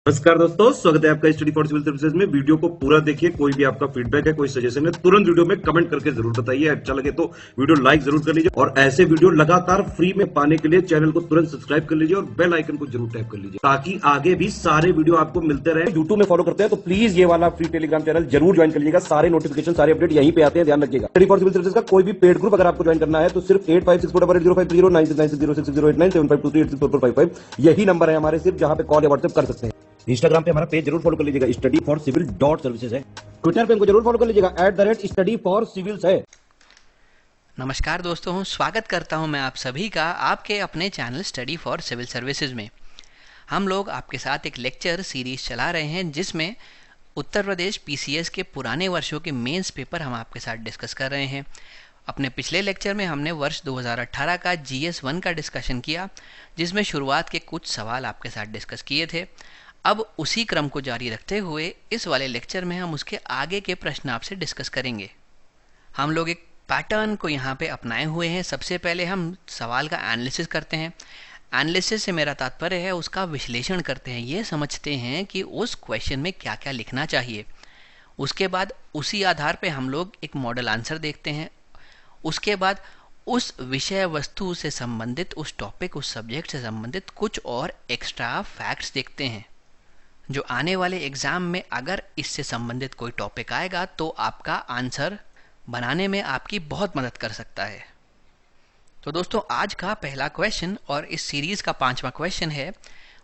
नमस्कार दोस्तों, स्वागत है आपका स्टडी फॉर सिविल सर्विसेज में। वीडियो को पूरा देखिए। कोई भी आपका फीडबैक है, कोई सजेशन है, तुरंत वीडियो में कमेंट करके जरूर बताइए। अच्छा लगे तो वीडियो लाइक जरूर कर लीजिए और ऐसे वीडियो लगातार फ्री में पाने के लिए चैनल को तुरंत सब्सक्राइब कर लीजिए और बेल आइकन को जरूर टैप कर लीजिए ताकि आगे भी सारे वीडियो आपको मिलते रहे। यूट्यूब में फॉलो करते हैं तो प्लीज ये वाला फ्री टेलीग्राम चैनल जरूर ज्वाइन कर लीजिएगा। सारे नोटिफिकेशन, सारे अपडेट यहीं पे आते हैं, ध्यान रखिएगा। स्टडी फॉर सिविल सर्विसेज का कोई भी पेड ग्रुप अगर आपको ज्वाइन करना है तो सिर्फ 856480530969606089786445 यही नंबर है हमारे, सिर्फ जहां पे कॉल या व्हाट्सएप कर सकते हैं। इंस्टाग्राम पे हमारा पेज जरूर फॉलो कर लीजिएगा, स्टडी फॉर सिविल .सर्विसेज है। ट्विटर पे हमको जरूर फॉलो कर लीजिएगा, @स्टडी फॉर सिविल्स है। नमस्कार दोस्तों, स्वागत करता हूं मैं आप सभी का आपके अपने channel study for civil services में। हम लोग आपके साथ एक लेक्चर सीरीज चला रहे हैं जिसमें उत्तर प्रदेश पीसीएस के पुराने वर्षों के मेंस पेपर हम आपके साथ डिस्कस कर रहे हैं। अपने पिछले लेक्चर में हमने वर्ष 2018 का GS 1 का डिस्कशन किया, जिसमें शुरुआत के कुछ सवाल आपके साथ डिस्कस किए थे। अब उसी क्रम को जारी रखते हुए इस वाले लेक्चर में हम उसके आगे के प्रश्न आपसे डिस्कस करेंगे। हम लोग एक पैटर्न को यहाँ पे अपनाए हुए हैं। सबसे पहले हम सवाल का एनालिसिस करते हैं। एनालिसिस से मेरा तात्पर्य है उसका विश्लेषण करते हैं, ये समझते हैं कि उस क्वेश्चन में क्या क्या लिखना चाहिए। उसके बाद उसी आधार पे हम लोग एक मॉडल आंसर देखते हैं। उसके बाद उस विषय वस्तु से संबंधित, उस टॉपिक, उस सब्जेक्ट से संबंधित कुछ और एक्स्ट्रा फैक्ट्स देखते हैं जो आने वाले एग्जाम में अगर इससे संबंधित कोई टॉपिक आएगा तो आपका आंसर बनाने में आपकी बहुत मदद कर सकता है। तो दोस्तों, आज का पहला क्वेश्चन और इस सीरीज का 5वां क्वेश्चन है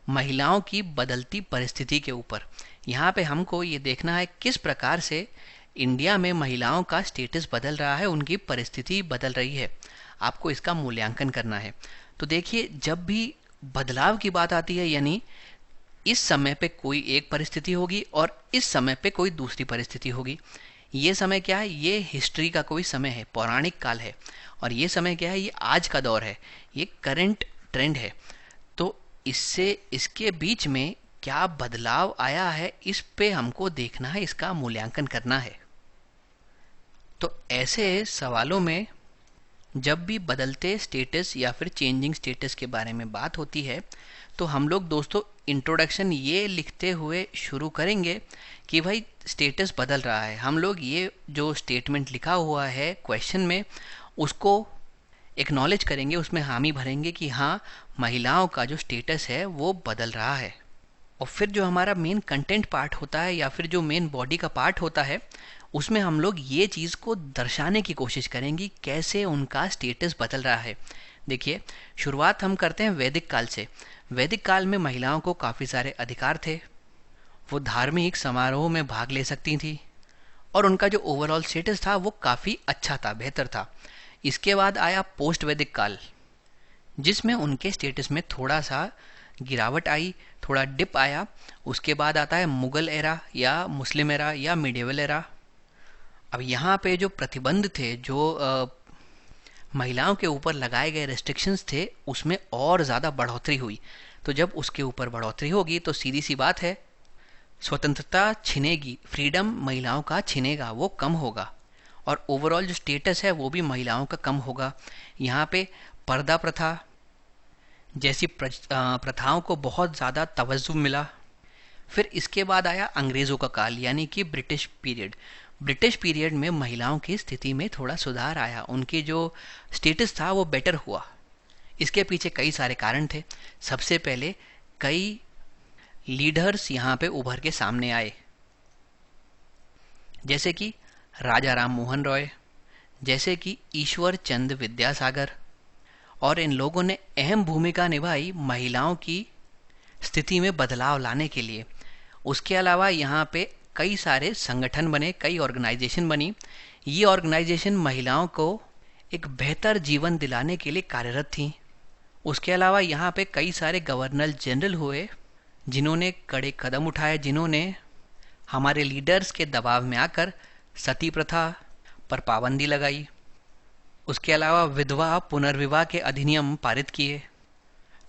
महिलाओं की बदलती परिस्थिति के ऊपर। यहाँ पे हमको ये देखना है किस प्रकार से इंडिया में महिलाओं का स्टेटस बदल रहा है, उनकी परिस्थिति बदल रही है। आपको इसका मूल्यांकन करना है। तो देखिए, जब भी बदलाव की बात आती है, यानी इस समय पे कोई एक परिस्थिति होगी और इस समय पे कोई दूसरी परिस्थिति होगी। ये समय क्या है? ये हिस्ट्री का कोई समय है, पौराणिक काल है। और ये समय क्या है? ये आज का दौर है, ये करंट ट्रेंड है। तो इससे इसके बीच में क्या बदलाव आया है, इस पे हमको देखना है, इसका मूल्यांकन करना है। तो ऐसे सवालों में जब भी बदलते स्टेटस या फिर चेंजिंग स्टेटस के बारे में बात होती है तो हम लोग दोस्तों इंट्रोडक्शन ये लिखते हुए शुरू करेंगे कि भाई स्टेटस बदल रहा है। हम लोग ये जो स्टेटमेंट लिखा हुआ है क्वेश्चन में उसको एक्नॉलेज करेंगे, उसमें हामी भरेंगे कि हाँ, महिलाओं का जो स्टेटस है वो बदल रहा है। और फिर जो हमारा मेन कंटेंट पार्ट होता है या फिर जो मेन बॉडी का पार्ट होता है उसमें हम लोग ये चीज़ को दर्शाने की कोशिश करेंगे कैसे उनका स्टेटस बदल रहा है। देखिए, शुरुआत हम करते हैं वैदिक काल से। वैदिक काल में महिलाओं को काफ़ी सारे अधिकार थे, वो धार्मिक समारोह में भाग ले सकती थी और उनका जो ओवरऑल स्टेटस था वो काफ़ी अच्छा था, बेहतर था। इसके बाद आया पोस्ट वैदिक काल, जिसमें उनके स्टेटस में थोड़ा सा गिरावट आई, थोड़ा डिप आया। उसके बाद आता है मुगल एरा या मुस्लिम एरा या मिडिवल एरा। अब यहाँ पे जो प्रतिबंध थे, जो महिलाओं के ऊपर लगाए गए रेस्ट्रिक्शंस थे, उसमें और ज़्यादा बढ़ोतरी हुई। तो जब उसके ऊपर बढ़ोतरी होगी तो सीधी सी बात है, स्वतंत्रता छिनेगी, फ्रीडम महिलाओं का छिनेगा, वो कम होगा और ओवरऑल जो स्टेटस है वो भी महिलाओं का कम होगा। यहाँ पे पर्दा प्रथा जैसी प्रथाओं को बहुत ज़्यादा तवज्जो मिला। फिर इसके बाद आया अंग्रेज़ों का काल, यानी कि ब्रिटिश पीरियड। ब्रिटिश पीरियड में महिलाओं की स्थिति में थोड़ा सुधार आया, उनकी जो स्टेटस था वो बेटर हुआ। इसके पीछे कई सारे कारण थे। सबसे पहले कई लीडर्स यहाँ पे उभर के सामने आए, जैसे कि राजा राम मोहन रॉय, जैसे कि ईश्वर चंद विद्यासागर, और इन लोगों ने अहम भूमिका निभाई महिलाओं की स्थिति में बदलाव लाने के लिए। उसके अलावा यहाँ पे कई सारे संगठन बने, कई ऑर्गेनाइजेशन बनी। ये ऑर्गेनाइजेशन महिलाओं को एक बेहतर जीवन दिलाने के लिए कार्यरत थी। उसके अलावा यहाँ पे कई सारे गवर्नर जनरल हुए जिन्होंने कड़े कदम उठाए, जिन्होंने हमारे लीडर्स के दबाव में आकर सती प्रथा पर पाबंदी लगाई। उसके अलावा विधवा पुनर्विवाह के अधिनियम पारित किए।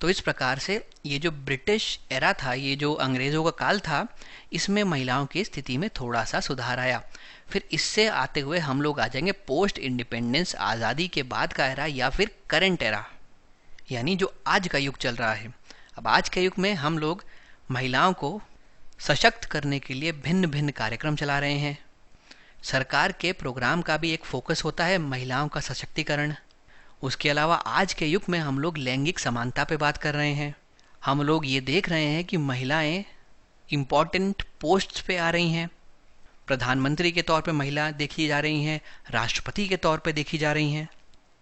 तो इस प्रकार से ये जो ब्रिटिश एरा था, ये जो अंग्रेज़ों का काल था, इसमें महिलाओं की स्थिति में थोड़ा सा सुधार आया। फिर इससे आते हुए हम लोग आ जाएंगे पोस्ट इंडिपेंडेंस, आज़ादी के बाद का एरा या फिर करंट एरा, यानी जो आज का युग चल रहा है। अब आज के युग में हम लोग महिलाओं को सशक्त करने के लिए भिन्न भिन्न कार्यक्रम चला रहे हैं। सरकार के प्रोग्राम का भी एक फोकस होता है महिलाओं का सशक्तिकरण। उसके अलावा आज के युग में हम लोग लैंगिक समानता पे बात कर रहे हैं। हम लोग ये देख रहे हैं कि महिलाएं इम्पॉर्टेंट पोस्ट्स पे आ रही हैं। प्रधानमंत्री के तौर पे महिला देखी जा रही हैं, राष्ट्रपति के तौर पे देखी जा रही हैं,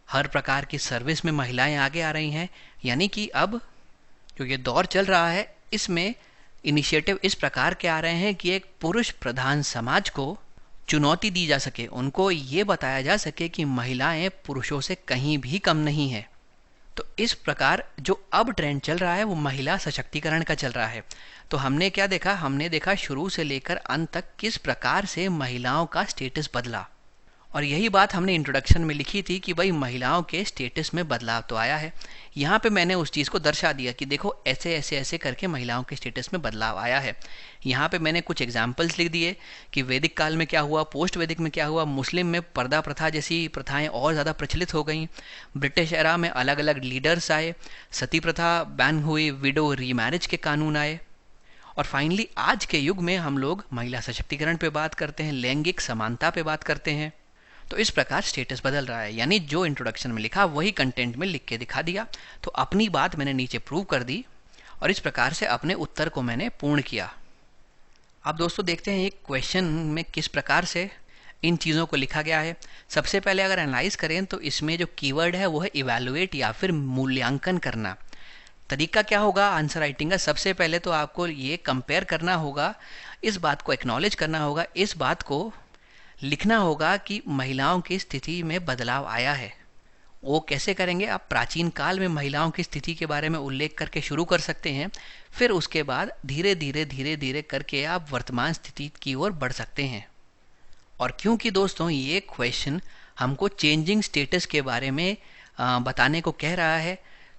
हर प्रकार की सर्विस में महिलाएं आगे आ रही हैं। यानी कि अब जो ये दौर चल रहा है इसमें इनिशिएटिव इस प्रकार के आ रहे हैं कि एक पुरुष प्रधान समाज को चुनौती दी जा सके, उनको ये बताया जा सके कि महिलाएं पुरुषों से कहीं भी कम नहीं है। तो इस प्रकार जो अब ट्रेंड चल रहा है वो महिला सशक्तिकरण का चल रहा है। तो हमने क्या देखा, हमने देखा शुरू से लेकर अंत तक किस प्रकार से महिलाओं का स्टेटस बदला। और यही बात हमने इंट्रोडक्शन में लिखी थी कि भाई महिलाओं के स्टेटस में बदलाव तो आया है। यहाँ पे मैंने उस चीज़ को दर्शा दिया कि देखो ऐसे ऐसे ऐसे करके महिलाओं के स्टेटस में बदलाव आया है। यहाँ पे मैंने कुछ एग्जाम्पल्स लिख दिए कि वैदिक काल में क्या हुआ, पोस्ट वैदिक में क्या हुआ। मुस्लिम में पर्दा प्रथा जैसी प्रथाएं और ज़्यादा प्रचलित हो गई। ब्रिटिश एरा में अलग अलग लीडर्स आए, सती प्रथा बैन हुई, विडो रीमैरिज के कानून आए। और फाइनली आज के युग में हम लोग महिला सशक्तिकरण पे बात करते हैं, लैंगिक समानता पे बात करते हैं। तो इस प्रकार स्टेटस बदल रहा है। यानी जो इंट्रोडक्शन में लिखा वही कंटेंट में लिख के दिखा दिया। तो अपनी बात मैंने नीचे प्रूव कर दी और इस प्रकार से अपने उत्तर को मैंने पूर्ण किया। अब दोस्तों देखते हैं एक क्वेश्चन में किस प्रकार से इन चीज़ों को लिखा गया है। सबसे पहले अगर एनालाइज करें तो इसमें जो कीवर्ड है वो है इवैल्यूएट या फिर मूल्यांकन करना। तरीका क्या होगा आंसर राइटिंग का, सबसे पहले तो आपको ये कंपेयर करना होगा, इस बात को एक्नॉलेज करना होगा, इस बात को लिखना होगा कि महिलाओं की स्थिति में बदलाव आया है। वो कैसे करेंगे, आप प्राचीन काल में महिलाओं की स्थिति के बारे में उल्लेख करके शुरू कर सकते हैं, फिर उसके बाद धीरे धीरे करके आप वर्तमान स्थिति की ओर बढ़ सकते हैं। और क्योंकि दोस्तों ये क्वेश्चन हमको चेंजिंग स्टेटस के बारे में बताने को कह रहा है,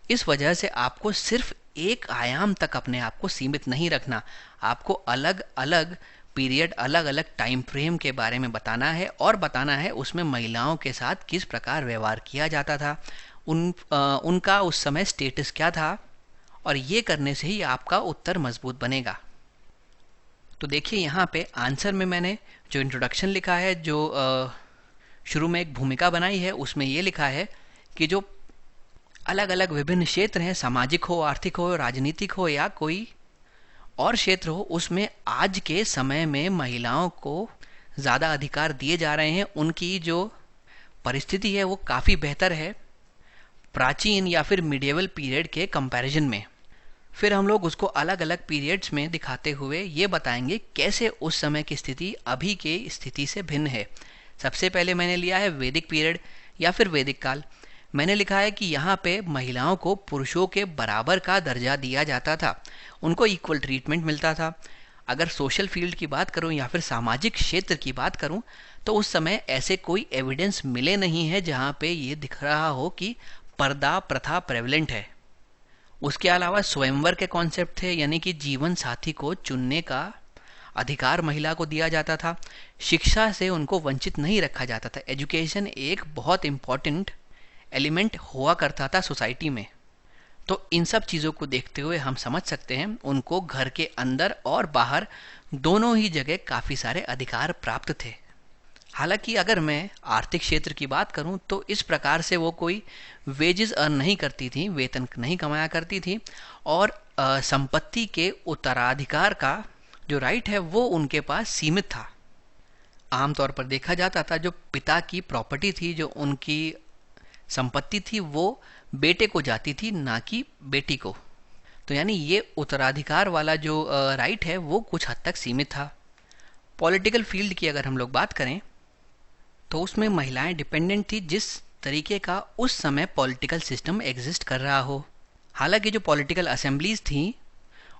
इस वजह से आपको सिर्फ एक आयाम तक अपने आप को सीमित नहीं रखना, आपको अलग अलग पीरियड, अलग अलग टाइम फ्रेम के बारे में बताना है और बताना है उसमें महिलाओं के साथ किस प्रकार व्यवहार किया जाता था, उनका उस समय स्टेटस क्या था। और ये करने से ही आपका उत्तर मजबूत बनेगा। तो देखिए यहाँ पे आंसर में मैंने जो इंट्रोडक्शन लिखा है, जो शुरू में एक भूमिका बनाई है, उसमें ये लिखा है कि जो अलग अलग विभिन्न क्षेत्र हैं, सामाजिक हो, आर्थिक हो, राजनीतिक हो या कोई और क्षेत्र हो, उसमें आज के समय में महिलाओं को ज़्यादा अधिकार दिए जा रहे हैं। उनकी जो परिस्थिति है वो काफ़ी बेहतर है प्राचीन या फिर मिडिएवल पीरियड के कंपैरिजन में। फिर हम लोग उसको अलग अलग पीरियड्स में दिखाते हुए ये बताएंगे कैसे उस समय की स्थिति अभी के स्थिति से भिन्न है। सबसे पहले मैंने लिया है वैदिक पीरियड या फिर वैदिक काल। मैंने लिखा है कि यहाँ पे महिलाओं को पुरुषों के बराबर का दर्जा दिया जाता था, उनको इक्वल ट्रीटमेंट मिलता था। अगर सोशल फील्ड की बात करूँ या फिर सामाजिक क्षेत्र की बात करूँ तो उस समय ऐसे कोई एविडेंस मिले नहीं है जहाँ पे ये दिख रहा हो कि पर्दा प्रथा प्रेवलेंट है। उसके अलावा स्वयंवर के कॉन्सेप्ट थे, यानी कि जीवन साथी को चुनने का अधिकार महिला को दिया जाता था। शिक्षा से उनको वंचित नहीं रखा जाता था। एजुकेशन एक बहुत इम्पॉर्टेंट एलिमेंट हुआ करता था सोसाइटी में। तो इन सब चीज़ों को देखते हुए हम समझ सकते हैं उनको घर के अंदर और बाहर दोनों ही जगह काफ़ी सारे अधिकार प्राप्त थे। हालांकि अगर मैं आर्थिक क्षेत्र की बात करूं तो इस प्रकार से वो कोई वेजेस अर्न नहीं करती थी, वेतन नहीं कमाया करती थी, और संपत्ति के उत्तराधिकार का जो राइट है वो उनके पास सीमित था। आमतौर पर देखा जाता था जो पिता की प्रॉपर्टी थी, जो उनकी संपत्ति थी, वो बेटे को जाती थी, ना कि बेटी को। तो यानी ये उत्तराधिकार वाला जो राइट है वो कुछ हद तक सीमित था। पॉलिटिकल फील्ड की अगर हम लोग बात करें तो उसमें महिलाएं डिपेंडेंट थी जिस तरीके का उस समय पॉलिटिकल सिस्टम एग्जिस्ट कर रहा हो। हालांकि जो पॉलिटिकल असेंबलीज थी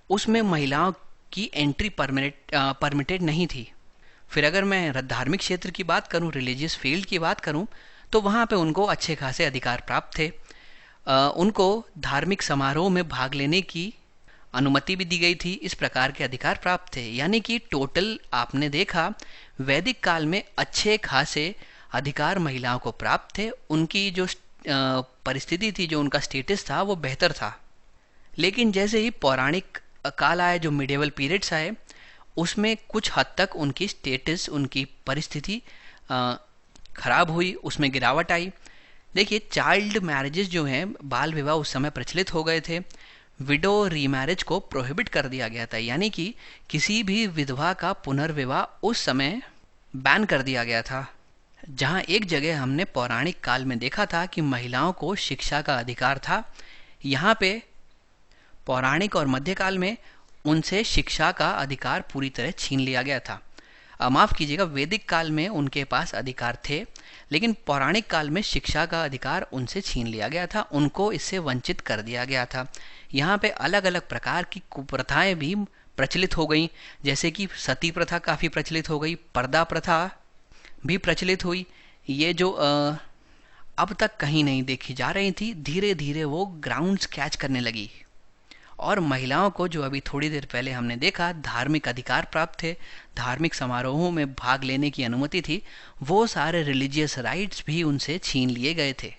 उसमें महिलाओं की एंट्री परमिटेड नहीं थी। फिर अगर मैं धार्मिक क्षेत्र की बात करूं, रिलीजियस फील्ड की बात करूं, तो वहाँ पे उनको अच्छे खासे अधिकार प्राप्त थे। उनको धार्मिक समारोह में भाग लेने की अनुमति भी दी गई थी। इस प्रकार के अधिकार प्राप्त थे। यानी कि टोटल आपने देखा वैदिक काल में अच्छे खासे अधिकार महिलाओं को प्राप्त थे। उनकी जो परिस्थिति थी, जो उनका स्टेटस था, वो बेहतर था। लेकिन जैसे ही पौराणिक काल आए, जो मिडिएवल पीरियड्स आए, उसमें कुछ हद तक उनकी स्टेटस, उनकी परिस्थिति खराब हुई, उसमें गिरावट आई। देखिए, चाइल्ड मैरिजेस जो हैं, बाल विवाह उस समय प्रचलित हो गए थे। विडो रीमैरिज को प्रोहिबिट कर दिया गया था, यानी कि किसी भी विधवा का पुनर्विवाह उस समय बैन कर दिया गया था। जहां एक जगह हमने पौराणिक काल में देखा था कि महिलाओं को शिक्षा का अधिकार था, यहाँ पे पौराणिक और मध्यकाल में उनसे शिक्षा का अधिकार पूरी तरह छीन लिया गया था। माफ कीजिएगा, वैदिक काल में उनके पास अधिकार थे, लेकिन पौराणिक काल में शिक्षा का अधिकार उनसे छीन लिया गया था, उनको इससे वंचित कर दिया गया था। यहाँ पे अलग अलग प्रकार की कुप्रथाएं भी प्रचलित हो गई, जैसे कि सती प्रथा काफ़ी प्रचलित हो गई, पर्दा प्रथा भी प्रचलित हुई। ये जो अब तक कहीं नहीं देखी जा रही थी, धीरे धीरे वो ग्राउंड्स कैच करने लगी। और महिलाओं को, जो अभी थोड़ी देर पहले हमने देखा, धार्मिक अधिकार प्राप्त थे, धार्मिक समारोहों में भाग लेने की अनुमति थी, वो सारे रिलीजियस राइट्स भी उनसे छीन लिए गए थे।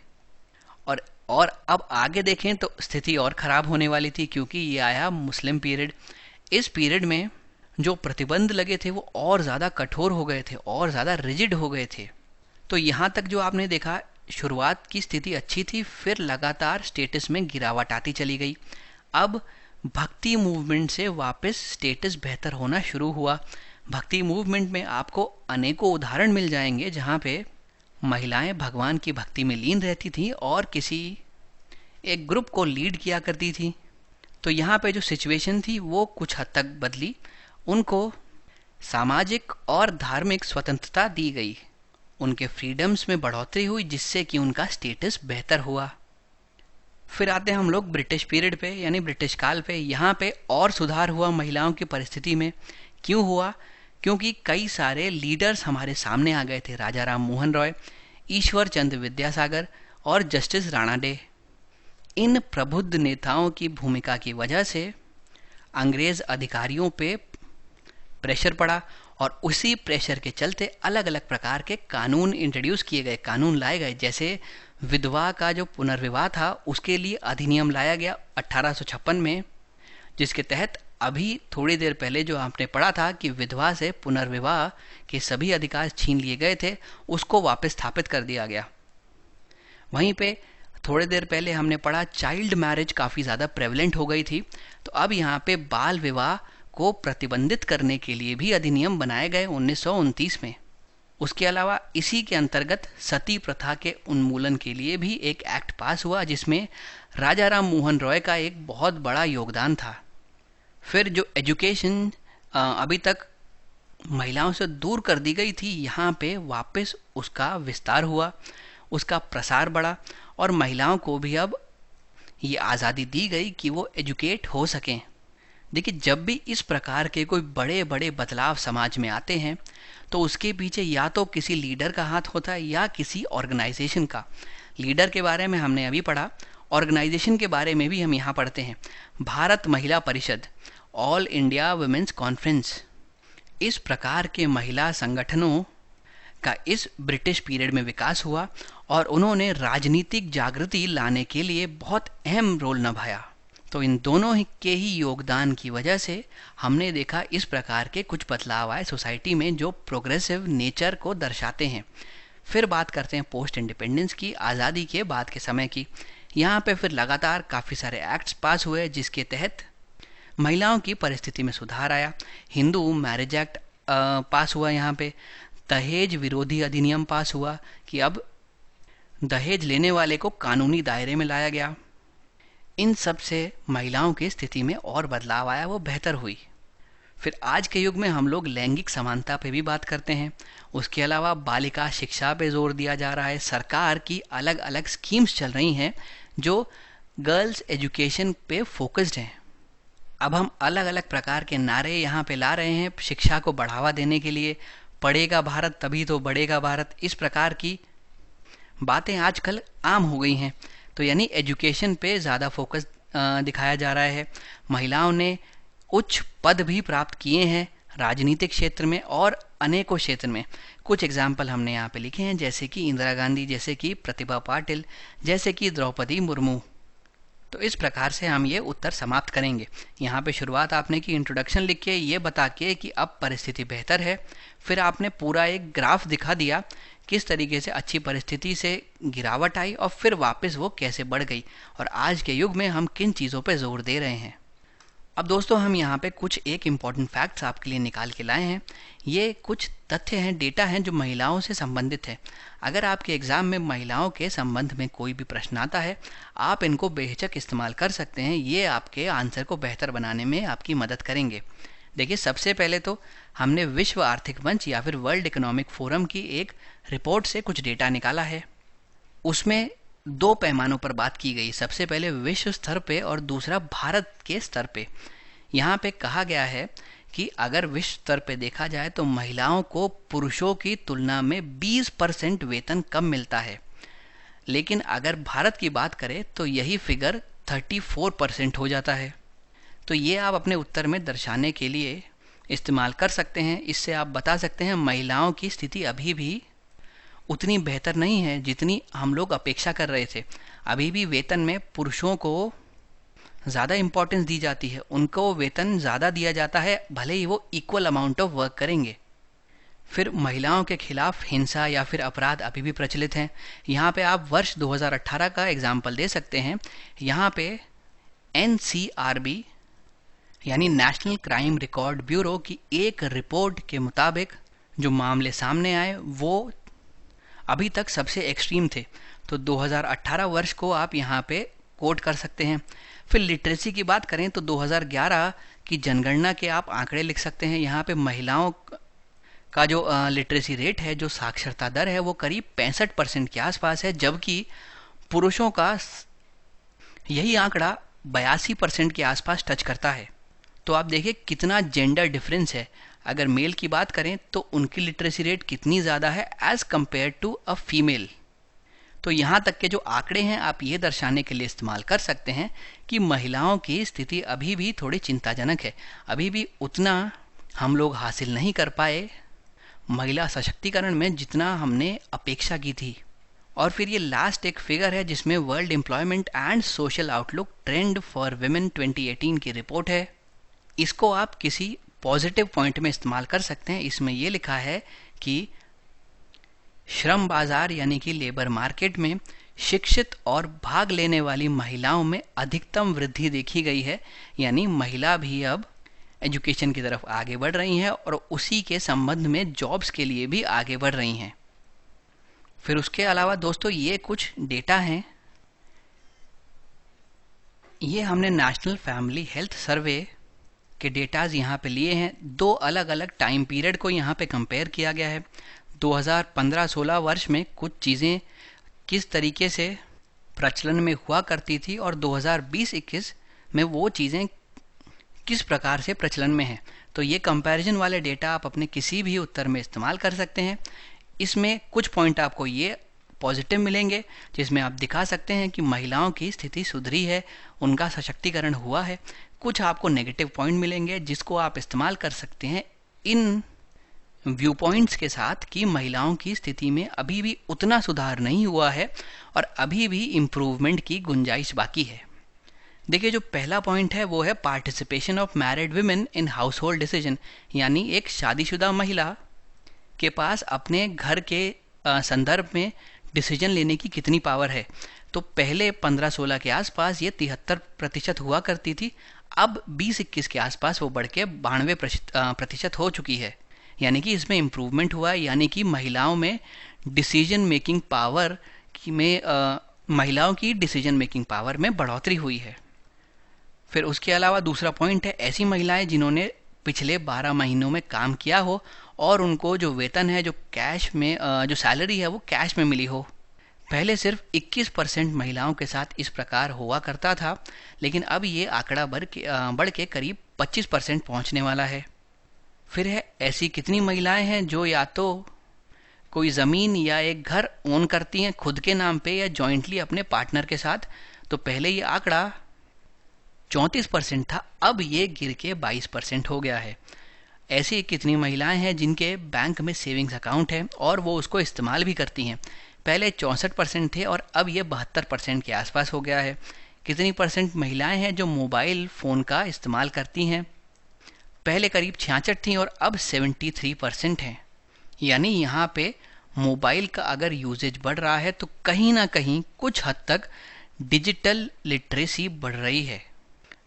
और अब आगे देखें तो स्थिति और ख़राब होने वाली थी, क्योंकि ये आया मुस्लिम पीरियड। इस पीरियड में जो प्रतिबंध लगे थे वो और ज़्यादा कठोर हो गए थे, और ज़्यादा रिजिड हो गए थे। तो यहाँ तक जो आपने देखा, शुरुआत की स्थिति अच्छी थी, फिर लगातार स्टेटस में गिरावट आती चली गई। अब भक्ति मूवमेंट से वापस स्टेटस बेहतर होना शुरू हुआ। भक्ति मूवमेंट में आपको अनेकों उदाहरण मिल जाएंगे जहाँ पे महिलाएं भगवान की भक्ति में लीन रहती थी और किसी एक ग्रुप को लीड किया करती थी। तो यहाँ पे जो सिचुएशन थी वो कुछ हद तक बदली, उनको सामाजिक और धार्मिक स्वतंत्रता दी गई, उनके फ्रीडम्स में बढ़ोतरी हुई, जिससे कि उनका स्टेटस बेहतर हुआ। फिर आते हैं हम लोग ब्रिटिश पीरियड पे, यानी ब्रिटिश काल पे। यहाँ पे और सुधार हुआ महिलाओं की परिस्थिति में। क्यों हुआ? क्योंकि कई सारे लीडर्स हमारे सामने आ गए थे। राजा राम मोहन रॉय, ईश्वर चंद्र विद्यासागर और जस्टिस राणा डे। इन प्रबुद्ध नेताओं की भूमिका की वजह से अंग्रेज अधिकारियों पे प्रेशर पड़ा, और उसी प्रेशर के चलते अलग अलग प्रकार के कानून इंट्रोड्यूस किए गए, कानून लाए गए। जैसे विधवा का जो पुनर्विवाह था, उसके लिए अधिनियम लाया गया 1856 में, जिसके तहत अभी थोड़ी देर पहले जो आपने पढ़ा था कि विधवा से पुनर्विवाह के सभी अधिकार छीन लिए गए थे, उसको वापस स्थापित कर दिया गया। वहीं पे थोड़ी देर पहले हमने पढ़ा चाइल्ड मैरिज काफ़ी ज़्यादा प्रेवलेंट हो गई थी, तो अब यहाँ पे बाल विवाह को प्रतिबंधित करने के लिए भी अधिनियम बनाए गए 1929 में। उसके अलावा इसी के अंतर्गत सती प्रथा के उन्मूलन के लिए भी एक एक्ट पास हुआ, जिसमें राजा राम मोहन रॉय का एक बहुत बड़ा योगदान था। फिर जो एजुकेशन अभी तक महिलाओं से दूर कर दी गई थी, यहाँ पे वापस उसका विस्तार हुआ, उसका प्रसार बढ़ा, और महिलाओं को भी अब ये आज़ादी दी गई कि वो एजुकेट हो सकें। देखिए, जब भी इस प्रकार के कोई बड़े बड़े बदलाव समाज में आते हैं, तो उसके पीछे या तो किसी लीडर का हाथ होता है या किसी ऑर्गेनाइजेशन का। लीडर के बारे में हमने अभी पढ़ा, ऑर्गेनाइजेशन के बारे में भी हम यहाँ पढ़ते हैं। भारत महिला परिषद, ऑल इंडिया वुमेन्स कॉन्फ्रेंस, इस प्रकार के महिला संगठनों का इस ब्रिटिश पीरियड में विकास हुआ, और उन्होंने राजनीतिक जागृति लाने के लिए बहुत अहम रोल निभाया। तो इन दोनों के ही योगदान की वजह से हमने देखा इस प्रकार के कुछ बदलाव आए सोसाइटी में, जो प्रोग्रेसिव नेचर को दर्शाते हैं। फिर बात करते हैं पोस्ट इंडिपेंडेंस की, आज़ादी के बाद के समय की। यहाँ पे फिर लगातार काफ़ी सारे एक्ट्स पास हुए, जिसके तहत महिलाओं की परिस्थिति में सुधार आया। हिंदू मैरिज एक्ट पास हुआ, यहाँ पे दहेज विरोधी अधिनियम पास हुआ कि अब दहेज लेने वाले को कानूनी दायरे में लाया गया। इन सब से महिलाओं की स्थिति में और बदलाव आया, वो बेहतर हुई। फिर आज के युग में हम लोग लैंगिक समानता पे भी बात करते हैं। उसके अलावा बालिका शिक्षा पे जोर दिया जा रहा है। सरकार की अलग अलग स्कीम्स चल रही हैं जो गर्ल्स एजुकेशन पे फोकस्ड हैं। अब हम अलग अलग प्रकार के नारे यहाँ पे ला रहे हैं शिक्षा को बढ़ावा देने के लिए। पढ़ेगा भारत तभी तो बढ़ेगा भारत, इस प्रकार की बातें आजकल आम हो गई हैं। तो यानी एजुकेशन पे ज़्यादा फोकस दिखाया जा रहा है। महिलाओं ने उच्च पद भी प्राप्त किए हैं राजनीतिक क्षेत्र में और अनेकों क्षेत्र में। कुछ एग्जाम्पल हमने यहाँ पे लिखे हैं, जैसे कि इंदिरा गांधी, जैसे कि प्रतिभा पाटिल, जैसे कि द्रौपदी मुर्मू। तो इस प्रकार से हम ये उत्तर समाप्त करेंगे। यहाँ पे शुरुआत आपने की इंट्रोडक्शन लिख के ये बता के कि अब परिस्थिति बेहतर है, फिर आपने पूरा एक ग्राफ दिखा दिया किस तरीके से अच्छी परिस्थिति से गिरावट आई और फिर वापस वो कैसे बढ़ गई और आज के युग में हम किन चीज़ों पे जोर दे रहे हैं। अब दोस्तों हम यहाँ पे कुछ एक इम्पॉर्टेंट फैक्ट्स आपके लिए निकाल के लाए हैं। ये कुछ तथ्य हैं, डेटा हैं जो महिलाओं से संबंधित है। अगर आपके एग्ज़ाम में महिलाओं के संबंध में कोई भी प्रश्न आता है, आप इनको बेहिचक इस्तेमाल कर सकते हैं। ये आपके आंसर को बेहतर बनाने में आपकी मदद करेंगे। देखिए, सबसे पहले तो हमने विश्व आर्थिक मंच या फिर वर्ल्ड इकोनॉमिक फोरम की एक रिपोर्ट से कुछ डेटा निकाला है। उसमें 2 पैमानों पर बात की गई, सबसे पहले विश्व स्तर पे और दूसरा भारत के स्तर पे। यहाँ पे कहा गया है कि अगर विश्व स्तर पे देखा जाए तो महिलाओं को पुरुषों की तुलना में 20% वेतन कम मिलता है, लेकिन अगर भारत की बात करें तो यही फिगर 34% हो जाता है। तो ये आप अपने उत्तर में दर्शाने के लिए इस्तेमाल कर सकते हैं। इससे आप बता सकते हैं महिलाओं की स्थिति अभी भी उतनी बेहतर नहीं है जितनी हम लोग अपेक्षा कर रहे थे। अभी भी वेतन में पुरुषों को ज़्यादा इम्पोर्टेंस दी जाती है, उनको वेतन ज़्यादा दिया जाता है, भले ही वो इक्वल अमाउंट ऑफ वर्क करेंगे। फिर महिलाओं के खिलाफ हिंसा या फिर अपराध अभी भी प्रचलित हैं। यहाँ पे आप वर्ष 2018 का एग्जाम्पल दे सकते हैं। यहाँ पे NCRB यानी नेशनल क्राइम रिकॉर्ड ब्यूरो की एक रिपोर्ट के मुताबिक जो मामले सामने आए वो अभी तक सबसे एक्सट्रीम थे। तो 2018 वर्ष को आप यहाँ पे कोट कर सकते हैं। फिर लिटरेसी की बात करें तो 2011 की जनगणना के आप आंकड़े लिख सकते हैं। यहाँ पे महिलाओं का जो लिटरेसी रेट है, जो साक्षरता दर है, वो करीब 65% के आसपास है, जबकि पुरुषों का यही आंकड़ा 82% के आसपास टच करता है। तो आप देखिए कितना जेंडर डिफरेंस है। अगर मेल की बात करें तो उनकी लिटरेसी रेट कितनी ज़्यादा है as compare to a female. तो यहाँ तक के जो आंकड़े हैं आप ये दर्शाने के लिए इस्तेमाल कर सकते हैं कि महिलाओं की स्थिति अभी भी थोड़ी चिंताजनक है। अभी भी उतना हम लोग हासिल नहीं कर पाए महिला सशक्तिकरण में जितना हमने अपेक्षा की थी। और फिर ये लास्ट एक फिगर है जिसमें world employment and social outlook trend for women 2018 की रिपोर्ट है। इसको आप किसी पॉजिटिव पॉइंट में इस्तेमाल कर सकते हैं। इसमें यह लिखा है कि श्रम बाजार यानी कि लेबर मार्केट में शिक्षित और भाग लेने वाली महिलाओं में अधिकतम वृद्धि देखी गई है, यानी महिला भी अब एजुकेशन की तरफ आगे बढ़ रही हैं और उसी के संबंध में जॉब्स के लिए भी आगे बढ़ रही हैं। फिर उसके अलावा दोस्तों ये कुछ डेटा हैं। ये हमने नेशनल फैमिली हेल्थ सर्वे के डेटाज यहाँ पे लिए हैं। 2 अलग अलग टाइम पीरियड को यहाँ पे कंपेयर किया गया है। 2015-16 वर्ष में कुछ चीज़ें किस तरीके से प्रचलन में हुआ करती थी और 2020-21 में वो चीज़ें किस प्रकार से प्रचलन में हैं। तो ये कंपैरिजन वाले डेटा आप अपने किसी भी उत्तर में इस्तेमाल कर सकते हैं। इसमें कुछ पॉइंट आपको ये पॉजिटिव मिलेंगे जिसमें आप दिखा सकते हैं कि महिलाओं की स्थिति सुधरी है, उनका सशक्तिकरण हुआ है। कुछ आपको नेगेटिव पॉइंट मिलेंगे जिसको आप इस्तेमाल कर सकते हैं इन व्यू पॉइंट्स के साथ कि महिलाओं की स्थिति में अभी भी उतना सुधार नहीं हुआ है और अभी भी इम्प्रूवमेंट की गुंजाइश बाकी है। देखिए, जो पहला पॉइंट है वो है participation of married women in house hold decision, यानी एक शादीशुदा महिला के पास अपने घर के संदर्भ में डिसीजन लेने की कितनी पावर है। तो पहले 15-16 के आसपास ये 73% हुआ करती थी, अब 20-21 के आसपास वो बढ़ के 92% हो चुकी है, यानी कि इसमें इम्प्रूवमेंट हुआ है, यानी कि महिलाओं में डिसीजन मेकिंग पावर में महिलाओं की डिसीजन मेकिंग पावर में बढ़ोतरी हुई है। फिर उसके अलावा दूसरा पॉइंट है ऐसी महिलाएं जिन्होंने पिछले 12 महीनों में काम किया हो और उनको जो वेतन है, जो कैश में जो सैलरी है वो कैश में मिली हो। पहले सिर्फ 21% महिलाओं के साथ इस प्रकार हुआ करता था, लेकिन अब ये आंकड़ा बढ़ के करीब 25% पहुंचने वाला है। फिर है ऐसी कितनी महिलाएं हैं जो या तो कोई ज़मीन या एक घर ओन करती हैं खुद के नाम पे या जॉइंटली अपने पार्टनर के साथ। तो पहले ये आंकड़ा 34% था, अब ये गिर के 22% हो गया है। ऐसी कितनी महिलाएं हैं जिनके बैंक में सेविंग्स अकाउंट है और वो उसको इस्तेमाल भी करती हैं। पहले 64% थे और अब ये 72% के आसपास हो गया है। कितनी परसेंट महिलाएं हैं जो मोबाइल फ़ोन का इस्तेमाल करती हैं। पहले करीब 66 थी और अब 73% हैं। यानी यहाँ पे मोबाइल का अगर यूजेज बढ़ रहा है तो कहीं ना कहीं कुछ हद तक डिजिटल लिटरेसी बढ़ रही है,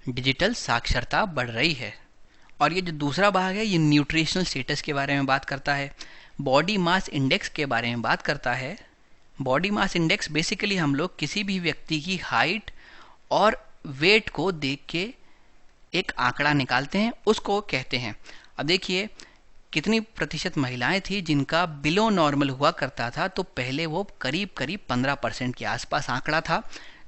डिजिटल साक्षरता बढ़ रही है। और ये जो दूसरा भाग है ये न्यूट्रिशनल स्टेटस के बारे में बात करता है, बॉडी मास इंडेक्स के बारे में बात करता है। बॉडी मास इंडेक्स बेसिकली हम लोग किसी भी व्यक्ति की हाइट और वेट को देख के एक आंकड़ा निकालते हैं, उसको कहते हैं। अब देखिए कितनी प्रतिशत महिलाएं थी जिनका बिलो नॉर्मल हुआ करता था, तो पहले वो करीब करीब 15% के आसपास आंकड़ा था,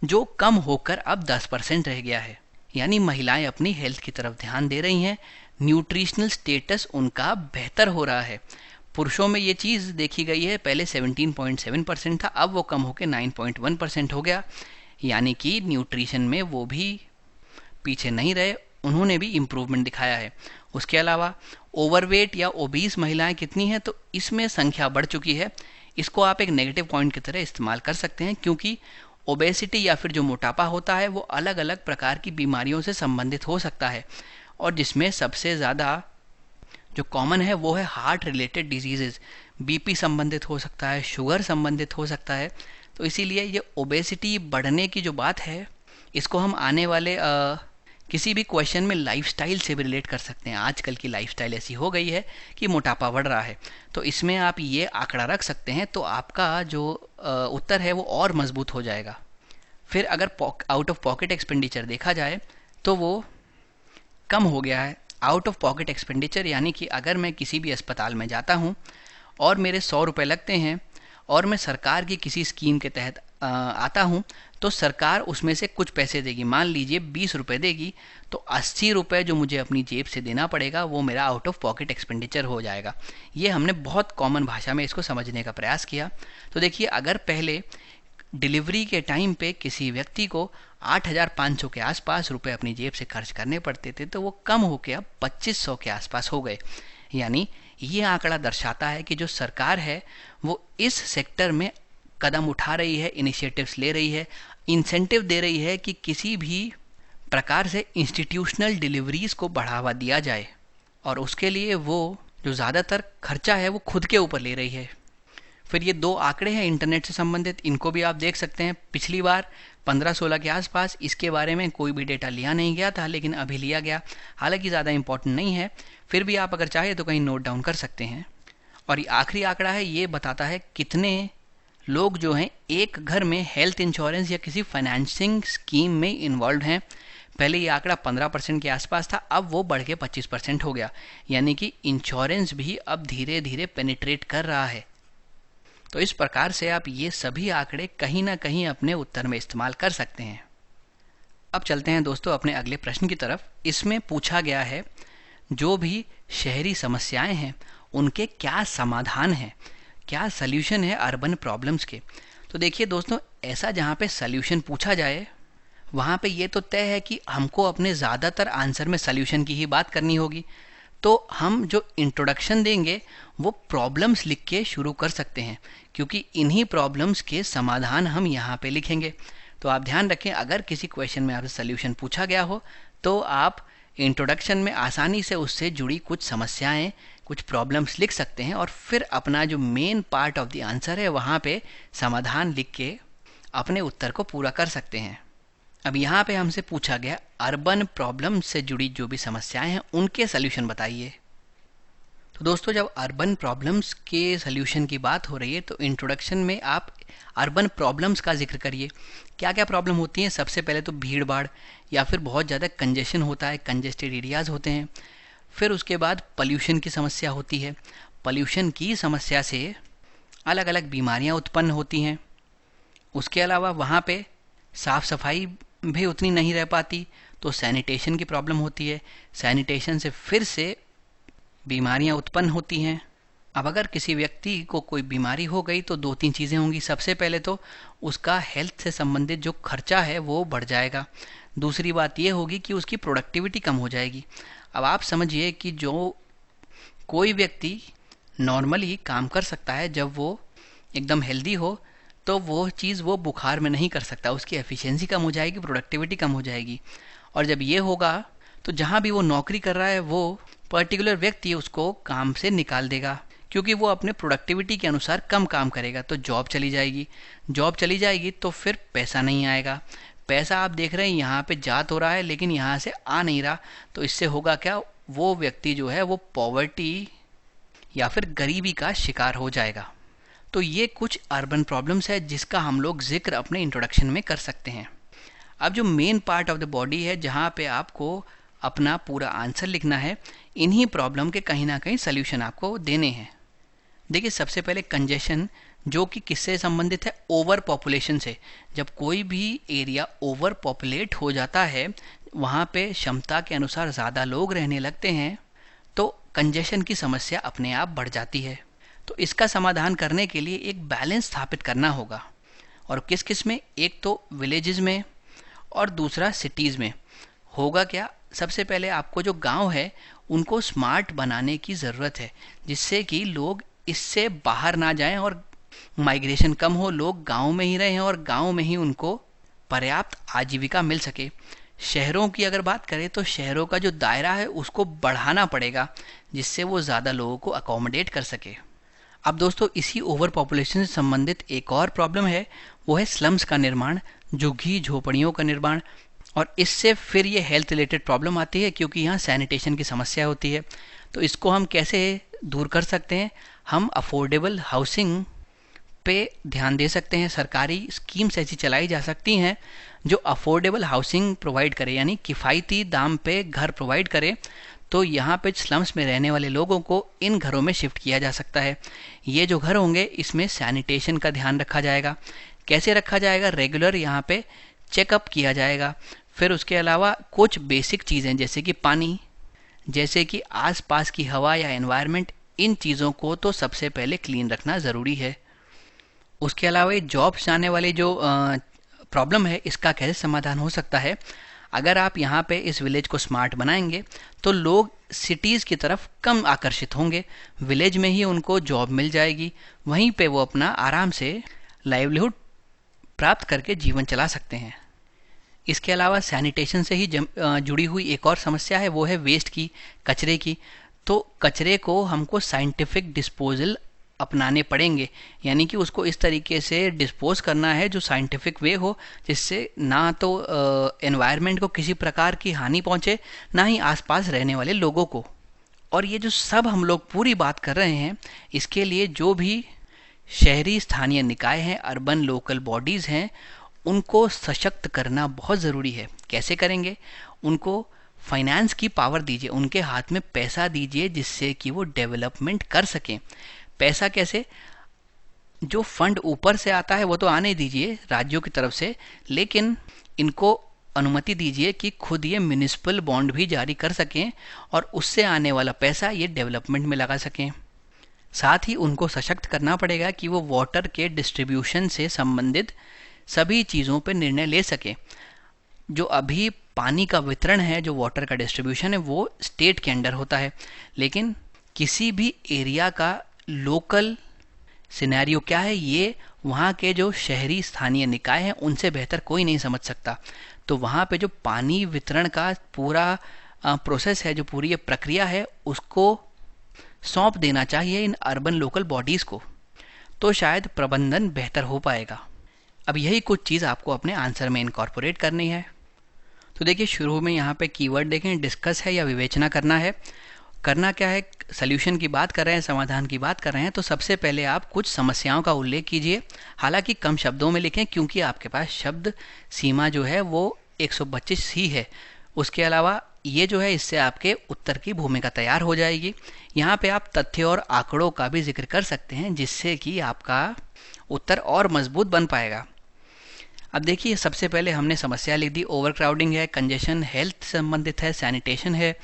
जो कम होकर अब 10% रह गया है। यानी महिलाएं अपनी हेल्थ की तरफ ध्यान दे रही हैं, न्यूट्रिशनल स्टेटस उनका बेहतर हो रहा है। पुरुषों में ये चीज़ देखी गई है, पहले 17.7% था, अब वो कम होकर 9.1% हो गया। यानी कि न्यूट्रिशन में वो भी पीछे नहीं रहे, उन्होंने भी इम्प्रूवमेंट दिखाया है। उसके अलावा ओवरवेट या ओबीस महिलाएं कितनी हैं, तो इसमें संख्या बढ़ चुकी है। इसको आप एक नेगेटिव पॉइंट की तरह इस्तेमाल कर सकते हैं, क्योंकि ओबेसिटी या फिर जो मोटापा होता है वो अलग अलग प्रकार की बीमारियों से संबंधित हो सकता है, और जिसमें सबसे ज़्यादा जो कॉमन है वो है हार्ट रिलेटेड डिजीजेज। बीपी संबंधित हो सकता है, शुगर संबंधित हो सकता है। तो इसीलिए ये ओबेसिटी बढ़ने की जो बात है, इसको हम आने वाले किसी भी क्वेश्चन में लाइफस्टाइल से भी रिलेट कर सकते हैं। आजकल की लाइफस्टाइल ऐसी हो गई है कि मोटापा बढ़ रहा है, तो इसमें आप ये आंकड़ा रख सकते हैं, तो आपका जो उत्तर है वो और मजबूत हो जाएगा। फिर अगर आउट ऑफ पॉकेट एक्सपेंडिचर देखा जाए तो वो कम हो गया है। आउट ऑफ पॉकेट एक्सपेंडिचर यानी कि अगर मैं किसी भी अस्पताल में जाता हूँ और मेरे 100 रुपये लगते हैं और मैं सरकार की किसी स्कीम के तहत आता हूँ, तो सरकार उसमें से कुछ पैसे देगी। मान लीजिए 20 रुपये देगी, तो 80 रुपये जो मुझे अपनी जेब से देना पड़ेगा वो मेरा आउट ऑफ पॉकेट एक्सपेंडिचर हो जाएगा। ये हमने बहुत कॉमन भाषा में इसको समझने का प्रयास किया। तो देखिए, अगर पहले डिलीवरी के टाइम पे किसी व्यक्ति को 8,500 के आसपास रुपए अपनी जेब से खर्च करने पड़ते थे, तो वो कम होकर अब 2,500 के आसपास हो गए। यानी ये आंकड़ा दर्शाता है कि जो सरकार है वो इस सेक्टर में कदम उठा रही है, इनिशिएटिव्स ले रही है, इंसेंटिव दे रही है कि किसी भी प्रकार से इंस्टीट्यूशनल डिलीवरीज को बढ़ावा दिया जाए, और उसके लिए वो जो ज़्यादातर खर्चा है वो खुद के ऊपर ले रही है। फिर ये 2 आंकड़े हैं इंटरनेट से संबंधित, इनको भी आप देख सकते हैं। पिछली बार 15-16 के आसपास इसके बारे में कोई भी डेटा लिया नहीं गया था, लेकिन अभी लिया गया। हालांकि ज़्यादा इंपॉर्टेंट नहीं है, फिर भी आप अगर चाहे तो कहीं नोट डाउन कर सकते हैं। और ये आखिरी आंकड़ा है, ये बताता है कितने लोग जो हैं एक घर में हेल्थ इंश्योरेंस या किसी फाइनेंसिंग स्कीम में इन्वॉल्व हैं। पहले ये आंकड़ा 15% के आसपास था, अब वो बढ़ के 25% हो गया। यानी कि इंश्योरेंस भी अब धीरे धीरे पेनिट्रेट कर रहा है। तो इस प्रकार से आप ये सभी आंकड़े कहीं ना कहीं अपने उत्तर में इस्तेमाल कर सकते हैं। अब चलते हैं दोस्तों अपने अगले प्रश्न की तरफ। इसमें पूछा गया है जो भी शहरी समस्याएं हैं उनके क्या समाधान हैं, क्या सल्यूशन है अर्बन प्रॉब्लम्स के। तो देखिए दोस्तों, ऐसा जहाँ पे सल्यूशन पूछा जाए वहाँ पे ये तो तय है कि हमको अपने ज़्यादातर आंसर में सल्यूशन की ही बात करनी होगी। तो हम जो इंट्रोडक्शन देंगे वो प्रॉब्लम्स लिख के शुरू कर सकते हैं, क्योंकि इन्हीं प्रॉब्लम्स के समाधान हम यहाँ पे लिखेंगे। तो आप ध्यान रखें, अगर किसी क्वेश्चन में आपसे सल्यूशन पूछा गया हो तो आप इंट्रोडक्शन में आसानी से उससे जुड़ी कुछ समस्याएं, कुछ प्रॉब्लम्स लिख सकते हैं, और फिर अपना जो main part of the answer है वहाँ पे समाधान लिख के अपने उत्तर को पूरा कर सकते हैं। अब यहाँ पे हमसे पूछा गया अर्बन प्रॉब्लम से जुड़ी जो भी समस्याएं हैं उनके सल्यूशन बताइए। तो दोस्तों, जब अर्बन प्रॉब्लम्स के सल्यूशन की बात हो रही है तो इंट्रोडक्शन में आप अर्बन प्रॉब्लम्स का जिक्र करिए। क्या क्या प्रॉब्लम होती हैं? सबसे पहले तो भीड़ भाड़ या फिर बहुत ज़्यादा कंजेशन होता है, कंजेस्टेड एरियाज़ होते हैं। फिर उसके बाद पॉल्यूशन की समस्या होती है। पॉल्यूशन की समस्या से अलग अलग बीमारियां उत्पन्न होती हैं। उसके अलावा वहाँ पे साफ़ सफाई भी उतनी नहीं रह पाती, तो सैनिटेशन की प्रॉब्लम होती है। सैनिटेशन से फिर से बीमारियां उत्पन्न होती हैं। अब अगर किसी व्यक्ति को कोई बीमारी हो गई तो 2-3 चीज़ें होंगी। सबसे पहले तो उसका हेल्थ से संबंधित जो खर्चा है वो बढ़ जाएगा। दूसरी बात ये होगी कि उसकी प्रोडक्टिविटी कम हो जाएगी। अब आप समझिए कि जो कोई व्यक्ति नॉर्मली काम कर सकता है जब वो एकदम हेल्दी हो, तो वो चीज़ वो बुखार में नहीं कर सकता, उसकी एफिशिएंसी कम हो जाएगी, प्रोडक्टिविटी कम हो जाएगी। और जब ये होगा तो जहाँ भी वो नौकरी कर रहा है वो पर्टिकुलर व्यक्ति उसको काम से निकाल देगा, क्योंकि वो अपने प्रोडक्टिविटी के अनुसार कम काम करेगा। तो जॉब चली जाएगी, जॉब चली जाएगी तो फिर पैसा नहीं आएगा। पैसा आप देख रहे हैं यहाँ पे जात हो रहा है लेकिन यहाँ से आ नहीं रहा, तो इससे होगा क्या, वो व्यक्ति जो है वो पॉवर्टी या फिर गरीबी का शिकार हो जाएगा। तो ये कुछ अर्बन प्रॉब्लम्स है जिसका हम लोग जिक्र अपने इंट्रोडक्शन में कर सकते हैं। अब जो main part of the body है जहाँ पे आपको अपना पूरा आंसर लिखना है, इन्हीं प्रॉब्लम के कहीं ना कहीं सोल्यूशन आपको देने हैं। देखिए, सबसे पहले कंजेशन, जो कि किससे संबंधित है, ओवर पॉपुलेशन से। जब कोई भी एरिया ओवर पॉपुलेट हो जाता है, वहाँ पे क्षमता के अनुसार ज़्यादा लोग रहने लगते हैं, तो कंजेशन की समस्या अपने आप बढ़ जाती है। तो इसका समाधान करने के लिए एक बैलेंस स्थापित करना होगा। और किस किस में, एक तो विलेजेस में और दूसरा सिटीज़ में। होगा क्या, सबसे पहले आपको जो गांव है उनको स्मार्ट बनाने की ज़रूरत है, जिससे कि लोग इससे बाहर ना जाएं और माइग्रेशन कम हो, लोग गांव में ही रहें और गांव में ही उनको पर्याप्त आजीविका मिल सके। शहरों की अगर बात करें तो शहरों का जो दायरा है उसको बढ़ाना पड़ेगा, जिससे वो ज़्यादा लोगों को अकोमोडेट कर सके। अब दोस्तों, इसी ओवर पॉपुलेशन से संबंधित एक और प्रॉब्लम है, वो है स्लम्स का निर्माण, झुग्गी झोपड़ियों का निर्माण। और इससे फिर ये हेल्थ रिलेटेड प्रॉब्लम आती है, क्योंकि यहाँ सैनिटेशन की समस्या होती है। तो इसको हम कैसे दूर कर सकते हैं, हम अफोर्डेबल हाउसिंग पे ध्यान दे सकते हैं। सरकारी स्कीम्स ऐसी चलाई जा सकती हैं जो अफोर्डेबल हाउसिंग प्रोवाइड करे, यानी किफ़ायती दाम पे घर प्रोवाइड करे। तो यहाँ पे स्लम्स में रहने वाले लोगों को इन घरों में शिफ्ट किया जा सकता है। ये जो घर होंगे इसमें सैनिटेशन का ध्यान रखा जाएगा। कैसे रखा जाएगा, रेगुलर यहाँ पे चेकअप किया जाएगा। फिर उसके अलावा कुछ बेसिक चीज़ें जैसे कि पानी, जैसे कि आसपास की हवा या एनवायरनमेंट, इन चीज़ों को तो सबसे पहले क्लीन रखना ज़रूरी है। उसके अलावा ये जॉब्स जाने वाली जो प्रॉब्लम है, इसका कैसे समाधान हो सकता है, अगर आप यहाँ पे इस विलेज को स्मार्ट बनाएंगे तो लोग सिटीज़ की तरफ कम आकर्षित होंगे, विलेज में ही उनको जॉब मिल जाएगी, वहीं पे वो अपना आराम से लाइवलीहुड प्राप्त करके जीवन चला सकते हैं। इसके अलावा सैनिटेशन से ही जुड़ी हुई एक और समस्या है, वो है वेस्ट की, कचरे की। तो कचरे को हमको साइंटिफिक डिस्पोजल अपनाने पड़ेंगे, यानी कि उसको इस तरीके से डिस्पोज करना है जो साइंटिफिक वे हो, जिससे ना तो एनवायरनमेंट को किसी प्रकार की हानि पहुंचे, ना ही आसपास रहने वाले लोगों को। और ये जो सब हम लोग पूरी बात कर रहे हैं, इसके लिए जो भी शहरी स्थानीय निकाय हैं, अर्बन लोकल बॉडीज़ हैं, उनको सशक्त करना बहुत ज़रूरी है। कैसे करेंगे, उनको फाइनेंस की पावर दीजिए, उनके हाथ में पैसा दीजिए जिससे कि वो डेवलपमेंट कर सकें। पैसा कैसे, जो फंड ऊपर से आता है वो तो आने दीजिए राज्यों की तरफ से, लेकिन इनको अनुमति दीजिए कि खुद ये म्युनिसिपल बॉन्ड भी जारी कर सकें और उससे आने वाला पैसा ये डेवलपमेंट में लगा सकें। साथ ही उनको सशक्त करना पड़ेगा कि वो वाटर के डिस्ट्रीब्यूशन से संबंधित सभी चीज़ों पर निर्णय ले सकें। जो अभी पानी का वितरण है, जो वाटर का डिस्ट्रीब्यूशन है, वो स्टेट के अंडर होता है, लेकिन किसी भी एरिया का लोकल सिनेरियो क्या है, ये वहाँ के जो शहरी स्थानीय निकाय हैं उनसे बेहतर कोई नहीं समझ सकता। तो वहाँ पे जो पानी वितरण का पूरा प्रोसेस है, जो पूरी ये प्रक्रिया है, उसको सौंप देना चाहिए इन अर्बन लोकल बॉडीज़ को, तो शायद प्रबंधन बेहतर हो पाएगा। अब यही कुछ चीज़ आपको अपने आंसर में इनकॉर्पोरेट करनी है। तो देखिए, शुरू में यहाँ पे कीवर्ड देखें, डिस्कस है या विवेचना करना है। करना क्या है, सल्यूशन की बात कर रहे हैं, समाधान की बात कर रहे हैं, तो सबसे पहले आप कुछ समस्याओं का उल्लेख कीजिए। हालांकि कम शब्दों में लिखें, क्योंकि आपके पास शब्द सीमा जो है वो 125 ही है। उसके अलावा ये जो है, इससे आपके उत्तर की भूमिका तैयार हो जाएगी। यहाँ पे आप तथ्य और आंकड़ों का भी जिक्र कर सकते हैं, जिससे कि आपका उत्तर और मजबूत बन पाएगा। अब देखिए, सबसे पहले हमने समस्या लिख दी, ओवर क्राउडिंग है, कंजेशन हेल्थ से संबंधित है, सैनिटेशन है,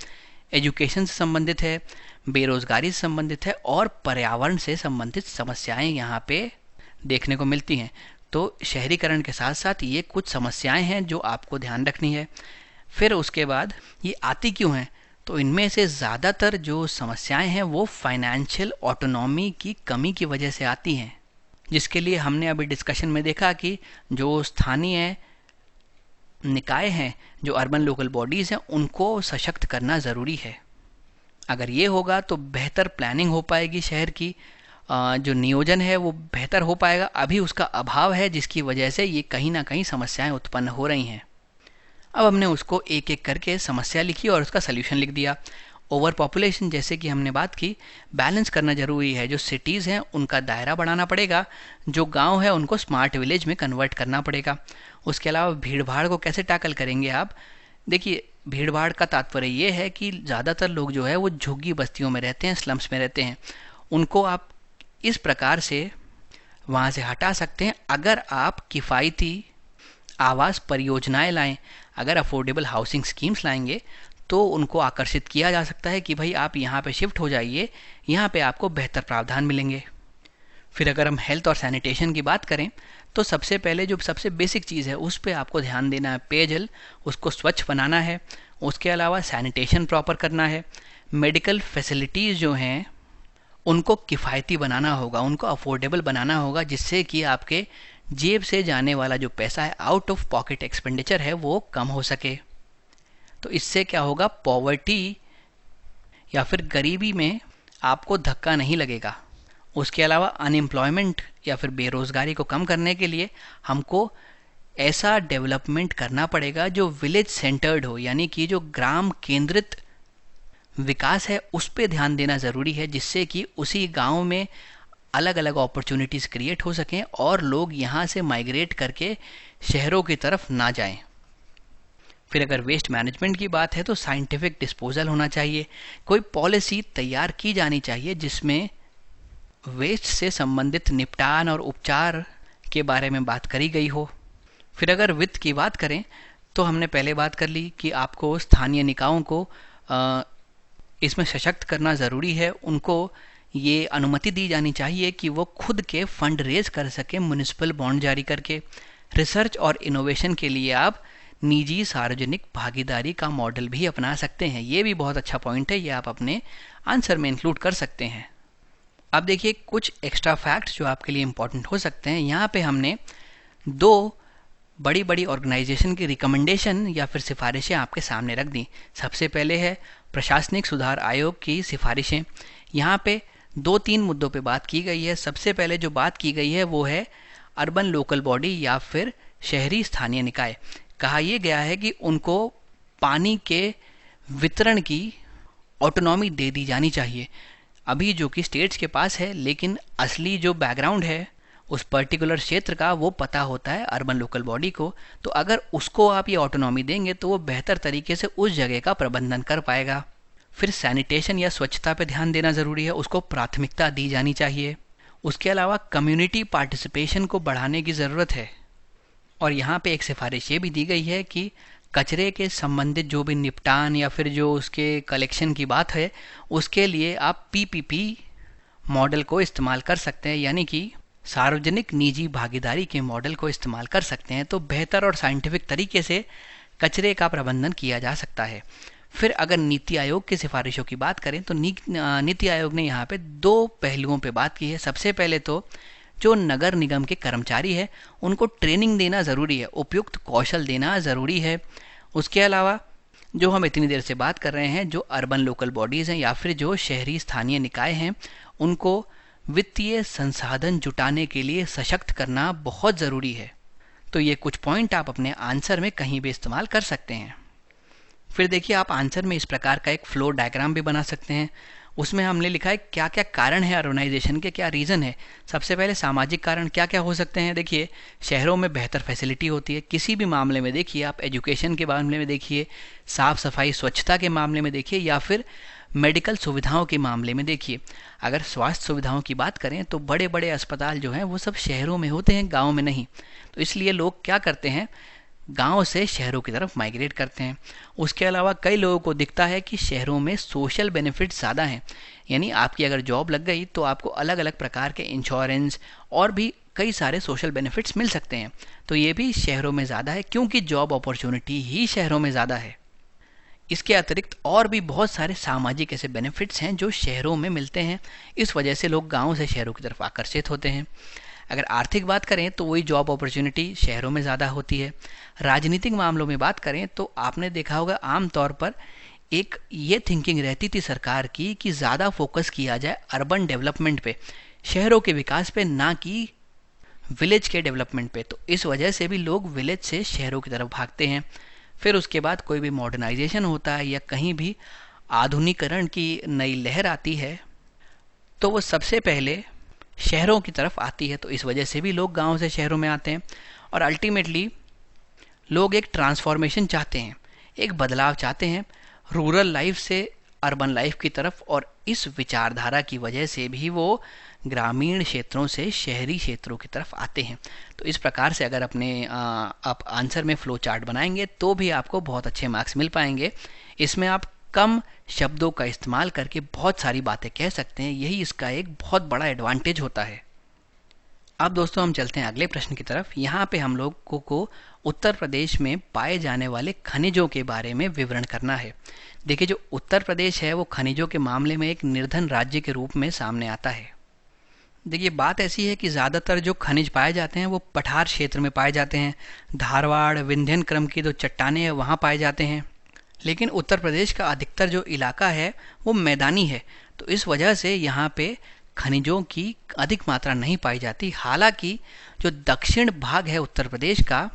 एजुकेशन से संबंधित है, बेरोजगारी से संबंधित है और पर्यावरण से संबंधित समस्याएं यहाँ पे देखने को मिलती हैं। तो शहरीकरण के साथ साथ ये कुछ समस्याएं हैं जो आपको ध्यान रखनी है। फिर उसके बाद ये आती क्यों हैं, तो इनमें से ज़्यादातर जो समस्याएं हैं वो फाइनेंशियल ऑटोनॉमी की कमी की वजह से आती हैं। जिसके लिए हमने अभी डिस्कशन में देखा कि जो स्थानीय निकाय हैं, जो अर्बन लोकल बॉडीज़ हैं, उनको सशक्त करना ज़रूरी है। अगर ये होगा तो बेहतर प्लानिंग हो पाएगी, शहर की जो नियोजन है वो बेहतर हो पाएगा। अभी उसका अभाव है, जिसकी वजह से ये कहीं ना कहीं समस्याएं उत्पन्न हो रही हैं। अब हमने उसको एक एक करके समस्या लिखी और उसका सल्यूशन लिख दिया। ओवर पॉपुलेशन, जैसे कि हमने बात की, बैलेंस करना जरूरी है। जो सिटीज़ हैं उनका दायरा बढ़ाना पड़ेगा, जो गांव है उनको स्मार्ट विलेज में कन्वर्ट करना पड़ेगा। उसके अलावा भीड़ भाड़ को कैसे टैकल करेंगे आप? देखिए, भीड़ भाड़ का तात्पर्य ये है कि ज़्यादातर लोग जो है वो झुग्गी बस्तियों में रहते हैं, स्लम्स में रहते हैं। उनको आप इस प्रकार से वहाँ से हटा सकते हैं अगर आप किफ़ायती आवास परियोजनाएं लाएं। अगर अफोर्डेबल हाउसिंग स्कीम्स लाएंगे तो उनको आकर्षित किया जा सकता है कि भाई आप यहाँ पे शिफ्ट हो जाइए, यहाँ पे आपको बेहतर प्रावधान मिलेंगे। फिर अगर हम हेल्थ और सैनिटेशन की बात करें तो सबसे पहले जो सबसे बेसिक चीज़ है उस पर आपको ध्यान देना है। पेयजल, उसको स्वच्छ बनाना है। उसके अलावा सैनिटेशन प्रॉपर करना है। मेडिकल फैसिलिटीज़ जो हैं उनको किफ़ायती बनाना होगा, उनको अफोर्डेबल बनाना होगा, जिससे कि आपके जेब से जाने वाला जो पैसा है, आउट ऑफ पॉकेट एक्सपेंडिचर है, वो कम हो सके। तो इससे क्या होगा, पॉवर्टी या फिर गरीबी में आपको धक्का नहीं लगेगा। उसके अलावा अनएम्प्लॉयमेंट या फिर बेरोज़गारी को कम करने के लिए हमको ऐसा डेवलपमेंट करना पड़ेगा जो विलेज सेंटर्ड हो, यानी कि जो ग्राम केंद्रित विकास है उस पे ध्यान देना ज़रूरी है, जिससे कि उसी गांव में अलग अलग अपॉर्चुनिटीज़ क्रिएट हो सकें और लोग यहाँ से माइग्रेट करके शहरों की तरफ ना जाएं। फिर अगर वेस्ट मैनेजमेंट की बात है तो साइंटिफिक डिस्पोजल होना चाहिए। कोई पॉलिसी तैयार की जानी चाहिए जिसमें वेस्ट से संबंधित निपटान और उपचार के बारे में बात करी गई हो। फिर अगर वित्त की बात करें तो हमने पहले बात कर ली कि आपको स्थानीय निकायों को इसमें सशक्त करना ज़रूरी है। उनको ये अनुमति दी जानी चाहिए कि वो खुद के फंड रेज कर सकें म्युनिसिपल बॉन्ड जारी करके। रिसर्च और इनोवेशन के लिए आप निजी सार्वजनिक भागीदारी का मॉडल भी अपना सकते हैं। ये भी बहुत अच्छा पॉइंट है, ये आप अपने आंसर में इंक्लूड कर सकते हैं। अब देखिए कुछ एक्स्ट्रा फैक्ट्स जो आपके लिए इंपॉर्टेंट हो सकते हैं। यहाँ पे हमने दो बड़ी बड़ी ऑर्गेनाइजेशन की रिकमेंडेशन या फिर सिफारिशें आपके सामने रख दी। सबसे पहले है प्रशासनिक सुधार आयोग की सिफारिशें। यहाँ पे 2-3 मुद्दों पे बात की गई है। सबसे पहले जो बात की गई है वो है अर्बन लोकल बॉडी या फिर शहरी स्थानीय निकाय। कहा यह गया है कि उनको पानी के वितरण की ऑटोनॉमी दे दी जानी चाहिए, अभी जो कि स्टेट्स के पास है, लेकिन असली जो बैकग्राउंड है उस पर्टिकुलर क्षेत्र का वो पता होता है अर्बन लोकल बॉडी को। तो अगर उसको आप ये ऑटोनॉमी देंगे तो वो बेहतर तरीके से उस जगह का प्रबंधन कर पाएगा। फिर सैनिटेशन या स्वच्छता पे ध्यान देना ज़रूरी है, उसको प्राथमिकता दी जानी चाहिए। उसके अलावा कम्युनिटी पार्टिसिपेशन को बढ़ाने की ज़रूरत है। और यहाँ पे एक सिफारिश ये भी दी गई है कि कचरे के संबंधित जो भी निपटान या फिर जो उसके कलेक्शन की बात है उसके लिए आप PPP मॉडल को इस्तेमाल कर सकते हैं, यानी कि सार्वजनिक निजी भागीदारी के मॉडल को इस्तेमाल कर सकते हैं। तो बेहतर और साइंटिफिक तरीके से कचरे का प्रबंधन किया जा सकता है। फिर अगर नीति आयोग की सिफारिशों की बात करें तो नीति आयोग ने यहाँ पे 2 पहलुओं पे बात की है। सबसे पहले तो जो नगर निगम के कर्मचारी है उनको ट्रेनिंग देना ज़रूरी है, उपयुक्त कौशल देना ज़रूरी है। उसके अलावा जो हम इतनी देर से बात कर रहे हैं, जो अर्बन लोकल बॉडीज़ हैं या फिर जो शहरी स्थानीय निकाय हैं, उनको वित्तीय संसाधन जुटाने के लिए सशक्त करना बहुत ज़रूरी है। तो ये कुछ पॉइंट आप अपने आंसर में कहीं भी इस्तेमाल कर सकते हैं। फिर देखिए आप आंसर में इस प्रकार का एक फ्लो डायग्राम भी बना सकते हैं। उसमें हमने लिखा है क्या क्या कारण है अर्बनाइजेशन के, क्या रीज़न है। सबसे पहले सामाजिक कारण क्या क्या हो सकते हैं। देखिए शहरों में बेहतर फैसिलिटी होती है, किसी भी मामले में देखिए आप, एजुकेशन के मामले में देखिए, साफ़ सफाई स्वच्छता के मामले में देखिए, या फिर मेडिकल सुविधाओं के मामले में देखिए। अगर स्वास्थ्य सुविधाओं की बात करें तो बड़े बड़े अस्पताल जो हैं वो सब शहरों में होते हैं, गाँव में नहीं। तो इसलिए लोग क्या करते हैं, गांव से शहरों की तरफ माइग्रेट करते हैं। उसके अलावा कई लोगों को दिखता है कि शहरों में सोशल बेनिफिट्स ज़्यादा हैं, यानी आपकी अगर जॉब लग गई तो आपको अलग अलग प्रकार के इंश्योरेंस और भी कई सारे सोशल बेनिफिट्स मिल सकते हैं। तो ये भी शहरों में ज़्यादा है क्योंकि जॉब अपॉर्चुनिटी ही शहरों में ज़्यादा है। इसके अतिरिक्त और भी बहुत सारे सामाजिक ऐसे बेनिफिट्स हैं जो शहरों में मिलते हैं, इस वजह से लोग गाँव से शहरों की तरफ आकर्षित होते हैं। अगर आर्थिक बात करें तो वही जॉब अपॉर्चुनिटी शहरों में ज़्यादा होती है। राजनीतिक मामलों में बात करें तो आपने देखा होगा आम तौर पर एक ये थिंकिंग रहती थी सरकार की कि ज़्यादा फोकस किया जाए अर्बन डेवलपमेंट पे, शहरों के विकास पे, ना कि विलेज के डेवलपमेंट पे। तो इस वजह से भी लोग विलेज से शहरों की तरफ भागते हैं। फिर उसके बाद कोई भी मॉडर्नाइजेशन होता है या कहीं भी आधुनिकीकरण की नई लहर आती है तो वो सबसे पहले शहरों की तरफ आती है। तो इस वजह से भी लोग गांव से शहरों में आते हैं और अल्टीमेटली लोग एक ट्रांसफॉर्मेशन चाहते हैं, एक बदलाव चाहते हैं रूरल लाइफ से अर्बन लाइफ की तरफ, और इस विचारधारा की वजह से भी वो ग्रामीण क्षेत्रों से शहरी क्षेत्रों की तरफ आते हैं। तो इस प्रकार से अगर आप आंसर में फ्लो चार्ट बनाएंगे तो भी आपको बहुत अच्छे मार्क्स मिल पाएंगे। इसमें आप कम शब्दों का इस्तेमाल करके बहुत सारी बातें कह सकते हैं, यही इसका एक बहुत बड़ा एडवांटेज होता है। अब दोस्तों हम चलते हैं अगले प्रश्न की तरफ। यहाँ पे हम लोगों को उत्तर प्रदेश में पाए जाने वाले खनिजों के बारे में विवरण करना है। देखिए, जो उत्तर प्रदेश है वो खनिजों के मामले में एक निर्धन राज्य के रूप में सामने आता है। देखिए, बात ऐसी है कि ज़्यादातर जो खनिज पाए जाते हैं वो पठार क्षेत्र में पाए जाते हैं। धारवाड़, विंध्यन क्रम की जो चट्टानें हैं वहाँ पाए जाते हैं। लेकिन उत्तर प्रदेश का अधिकतर जो इलाका है वो मैदानी है, तो इस वजह से यहाँ पे खनिजों की अधिक मात्रा नहीं पाई जाती। हालांकि जो दक्षिण भाग है उत्तर प्रदेश का,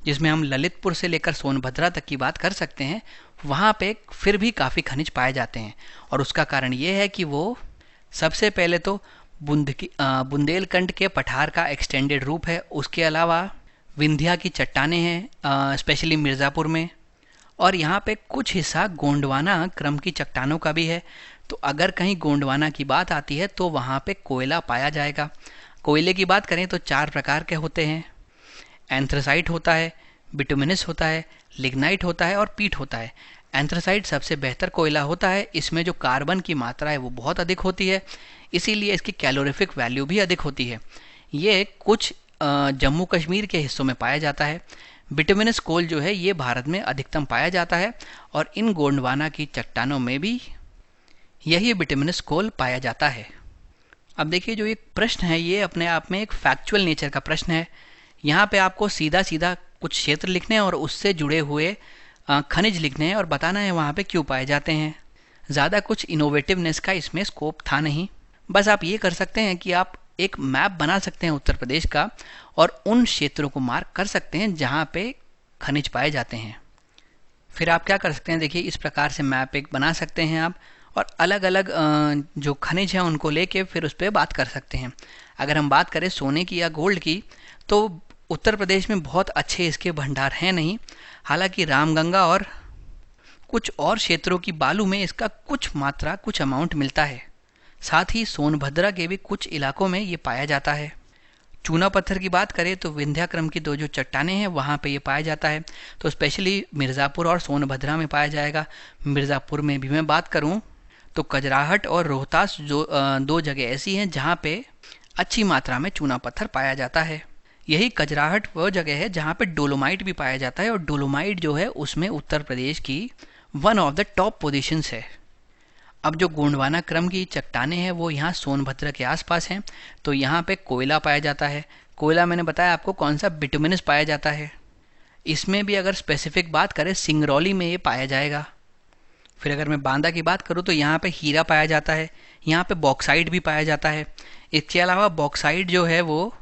जिसमें हम ललितपुर से लेकर सोनभद्रा तक की बात कर सकते हैं, वहाँ पे फिर भी काफ़ी खनिज पाए जाते हैं। और उसका कारण ये है कि वो सबसे पहले तो बुंदेलखंड के पठार का एक्सटेंडेड रूप है। उसके अलावा विंध्या की चट्टानें हैं, स्पेशली मिर्ज़ापुर में, और यहाँ पे कुछ हिस्सा गोंडवाना क्रम की चट्टानों का भी है। तो अगर कहीं गोंडवाना की बात आती है तो वहाँ पे कोयला पाया जाएगा। कोयले की बात करें तो 4 प्रकार के होते हैं। एंथ्रासाइट होता है, बिटुमिनस होता है, लिग्नाइट होता है और पीट होता है। एंथ्रासाइट सबसे बेहतर कोयला होता है। इसमें जो कार्बन की मात्रा है वो बहुत अधिक होती है, इसीलिए इसकी कैलोरीफिक वैल्यू भी अधिक होती है। ये कुछ जम्मू कश्मीर के हिस्सों में पाया जाता है। बिटुमिनस कोल जो है ये भारत में अधिकतम पाया जाता है और इन गोंडवाना की चट्टानों में भी यही बिटुमिनस कोल पाया जाता है। अब देखिए, जो एक प्रश्न है ये अपने आप में एक फैक्चुअल नेचर का प्रश्न है। यहाँ पे आपको सीधा सीधा कुछ क्षेत्र लिखने हैं और उससे जुड़े हुए खनिज लिखने हैं और बताना है वहाँ पे क्यों पाए जाते हैं। ज़्यादा कुछ इनोवेटिवनेस का इसमें स्कोप था नहीं। बस आप ये कर सकते हैं कि आप एक मैप बना सकते हैं उत्तर प्रदेश का और उन क्षेत्रों को मार्क कर सकते हैं जहाँ पे खनिज पाए जाते हैं। फिर आप क्या कर सकते हैं, देखिए इस प्रकार से मैप एक बना सकते हैं आप, और अलग अलग जो खनिज हैं उनको लेके फिर उस पर बात कर सकते हैं। अगर हम बात करें सोने की या गोल्ड की, तो उत्तर प्रदेश में बहुत अच्छे इसके भंडार हैं नहीं। हालांकि रामगंगा और कुछ और क्षेत्रों की बालू में इसका कुछ अमाउंट मिलता है। साथ ही सोनभद्रा के भी कुछ इलाकों में ये पाया जाता है। चूना पत्थर की बात करें तो विंध्या क्रम की 2 जो चट्टानें हैं वहाँ पे ये पाया जाता है। तो स्पेशली मिर्ज़ापुर और सोनभद्रा में पाया जाएगा। मिर्ज़ापुर में भी मैं बात करूँ तो कजराहट और रोहतास जो 2 जगह ऐसी हैं जहाँ पे अच्छी मात्रा में चूना पत्थर पाया जाता है। यही कजराहट वो जगह है जहाँ पे डोलोमाइट भी पाया जाता है, और डोलोमाइट जो है उसमें उत्तर प्रदेश की one of the top positions है। अब जो गोंडवाना क्रम की चट्टानें हैं वो यहाँ सोनभद्र के आसपास हैं, तो यहाँ पे कोयला पाया जाता है। कोयला मैंने बताया आपको कौन सा, बिटुमिनस पाया जाता है। इसमें भी अगर स्पेसिफिक बात करें सिंगरौली में ये पाया जाएगा। फिर अगर मैं बांदा की बात करूँ तो यहाँ पे हीरा पाया जाता है, यहाँ पे बॉक्साइट भी पाया जाता है। इसके अलावा बॉक्साइट जो है वो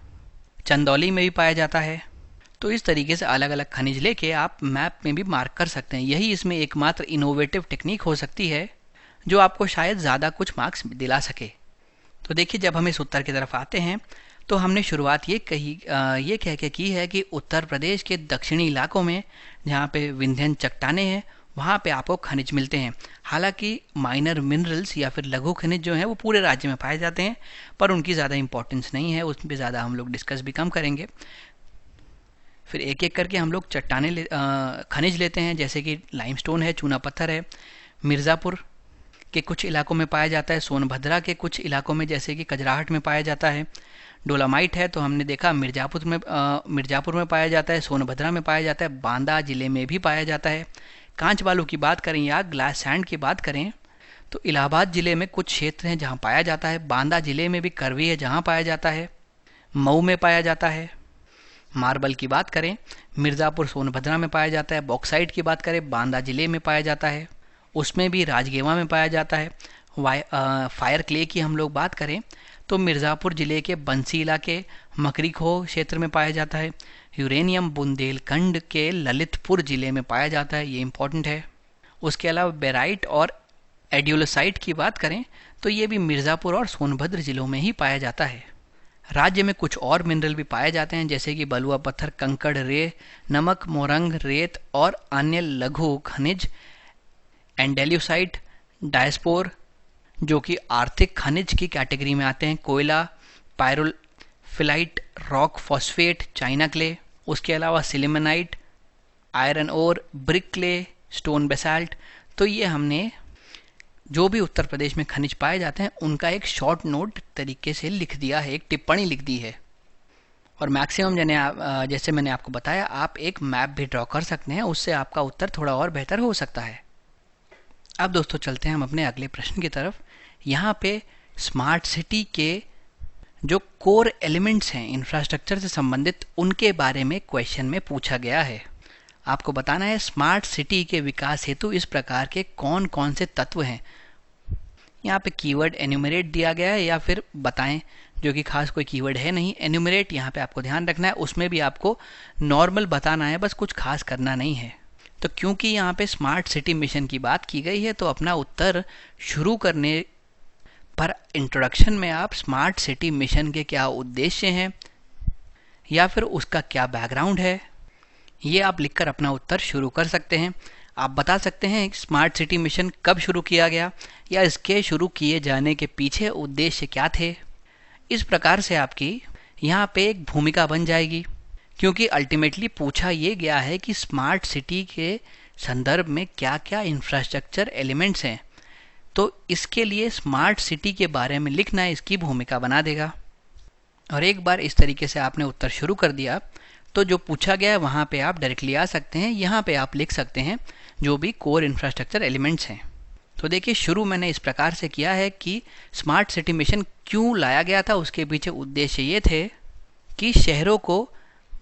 चंदौली में भी पाया जाता है। तो इस तरीके से अलग अलग खनिज लेके आप मैप में भी मार्क कर सकते हैं। यही इसमें एकमात्र इनोवेटिव टेक्निक हो सकती है जो आपको शायद ज़्यादा कुछ मार्क्स दिला सके। तो देखिए, जब हम इस उत्तर की तरफ आते हैं तो हमने शुरुआत ये कह के की है कि उत्तर प्रदेश के दक्षिणी इलाकों में जहाँ पे विंध्यन चट्टानें हैं वहाँ पे आपको खनिज मिलते हैं। हालांकि माइनर मिनरल्स या फिर लघु खनिज जो हैं वो पूरे राज्य में पाए जाते हैं, पर उनकी ज़्यादा इंपॉर्टेंस नहीं है, उस पर ज़्यादा हम लोग डिस्कस भी कम करेंगे। फिर एक एक करके हम लोग खनिज लेते हैं, जैसे कि लाइमस्टोन है, चूना पत्थर है, मिर्ज़ापुर के कुछ इलाकों में पाया जाता है, सोनभद्रा के कुछ इलाकों में जैसे कि कजराहट में पाया जाता है। डोलामाइट है तो हमने देखा मिर्ज़ापुर में पाया जाता है, सोनभद्रा में पाया जाता है, बांदा जिले में भी पाया जाता है। कांच बालू की बात करें या ग्लास सैंड की बात करें तो इलाहाबाद जिले में कुछ क्षेत्र हैं जहां पाया जाता है। बांदा जिले में भी करवी है जहां पाया जाता है। मऊ में पाया जाता है। मार्बल की बात करें, मिर्ज़ापुर सोनभद्रा में पाया जाता है। बॉक्साइट की बात करें, बांदा जिले में पाया जाता है, उसमें भी राजगेवा में पाया जाता है। फायर क्ले की हम लोग बात करें तो मिर्ज़ापुर जिले के बंसी इलाके, मकरीखो क्षेत्र में पाया जाता है। यूरेनियम बुंदेलखंड के ललितपुर जिले में पाया जाता है, ये इंपॉर्टेंट है। उसके अलावा बेराइट और एड्यूलोसाइट की बात करें तो ये भी मिर्ज़ापुर और सोनभद्र जिलों में ही पाया जाता है। राज्य में कुछ और मिनरल भी पाए जाते हैं, जैसे कि बलुआ पत्थर, कंकड़, रे, नमक, मोरंग, रेत और अन्य लघु खनिज, एंडेल्यूसाइट, डायस्पोर जो कि आर्थिक खनिज की कैटेगरी में आते हैं, कोयला, pyrophyllite, rock phosphate, China clay. उसके अलावा sillimanite, iron ore, brick clay, stone basalt. तो ये हमने जो भी उत्तर प्रदेश में खनिज पाए जाते हैं उनका एक शॉर्ट नोट तरीके से लिख दिया है, एक टिप्पणी लिख दी है। और मैक्सिमम जैसे मैंने आपको बताया, आप एक मैप भी ड्रॉ कर सकते हैं, उससे आपका उत्तर थोड़ा और बेहतर हो सकता है। अब दोस्तों चलते हैं हम अपने अगले प्रश्न की तरफ। यहाँ पे स्मार्ट सिटी के जो कोर एलिमेंट्स हैं इंफ्रास्ट्रक्चर से संबंधित, उनके बारे में क्वेश्चन में पूछा गया है। आपको बताना है स्मार्ट सिटी के विकास हेतु इस प्रकार के कौन कौन से तत्व हैं। यहाँ पे कीवर्ड एन्यूमरेट दिया गया है, या फिर बताएं, जो कि खास कोई कीवर्ड है नहीं। एन्यूमरेट यहाँ पे आपको ध्यान रखना है, उसमें भी आपको नॉर्मल बताना है, बस कुछ खास करना नहीं है। तो क्योंकि यहाँ पे स्मार्ट सिटी मिशन की बात की गई है, तो अपना उत्तर शुरू करने पर इंट्रोडक्शन में आप स्मार्ट सिटी मिशन के क्या उद्देश्य हैं या फिर उसका क्या बैकग्राउंड है, ये आप लिखकर अपना उत्तर शुरू कर सकते हैं। आप बता सकते हैं स्मार्ट सिटी मिशन कब शुरू किया गया या इसके शुरू किए जाने के पीछे उद्देश्य क्या थे। इस प्रकार से आपकी यहाँ पे एक भूमिका बन जाएगी, क्योंकि अल्टीमेटली पूछा ये गया है कि स्मार्ट सिटी के संदर्भ में क्या क्या इंफ्रास्ट्रक्चर एलिमेंट्स हैं। तो इसके लिए स्मार्ट सिटी के बारे में लिखना इसकी भूमिका बना देगा। और एक बार इस तरीके से आपने उत्तर शुरू कर दिया तो जो पूछा गया है वहाँ पे आप डायरेक्टली आ सकते हैं। यहाँ पे आप लिख सकते हैं जो भी कोर इंफ्रास्ट्रक्चर एलिमेंट्स हैं। तो देखिए, शुरू मैंने इस प्रकार से किया है कि स्मार्ट सिटी मिशन क्यों लाया गया था, उसके पीछे उद्देश्य ये थे कि शहरों को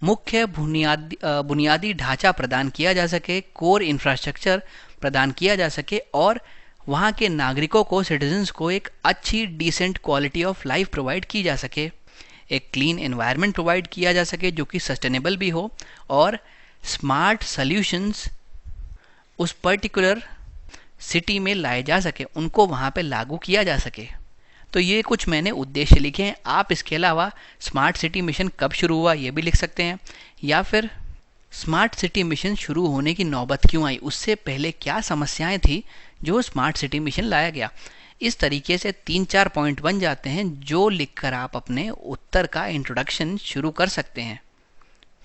मुख्य बुनियादी ढांचा प्रदान किया जा सके, कोर इंफ्रास्ट्रक्चर प्रदान किया जा सके और वहाँ के नागरिकों को, सिटीजन्स को एक अच्छी decent quality of life provide की जा सके, एक क्लीन एनवायरनमेंट प्रोवाइड किया जा सके जो कि सस्टेनेबल भी हो, और स्मार्ट सॉल्यूशंस उस पर्टिकुलर सिटी में लाए जा सके, उनको वहाँ पे लागू किया जा सके। तो ये कुछ मैंने उद्देश्य लिखे हैं। आप इसके अलावा स्मार्ट सिटी मिशन कब शुरू हुआ ये भी लिख सकते हैं, या फिर स्मार्ट सिटी मिशन शुरू होने की नौबत क्यों आई, उससे पहले क्या समस्याएं थी जो स्मार्ट सिटी मिशन लाया गया। इस तरीके से 3-4 पॉइंट बन जाते हैं जो लिखकर आप अपने उत्तर का इंट्रोडक्शन शुरू कर सकते हैं।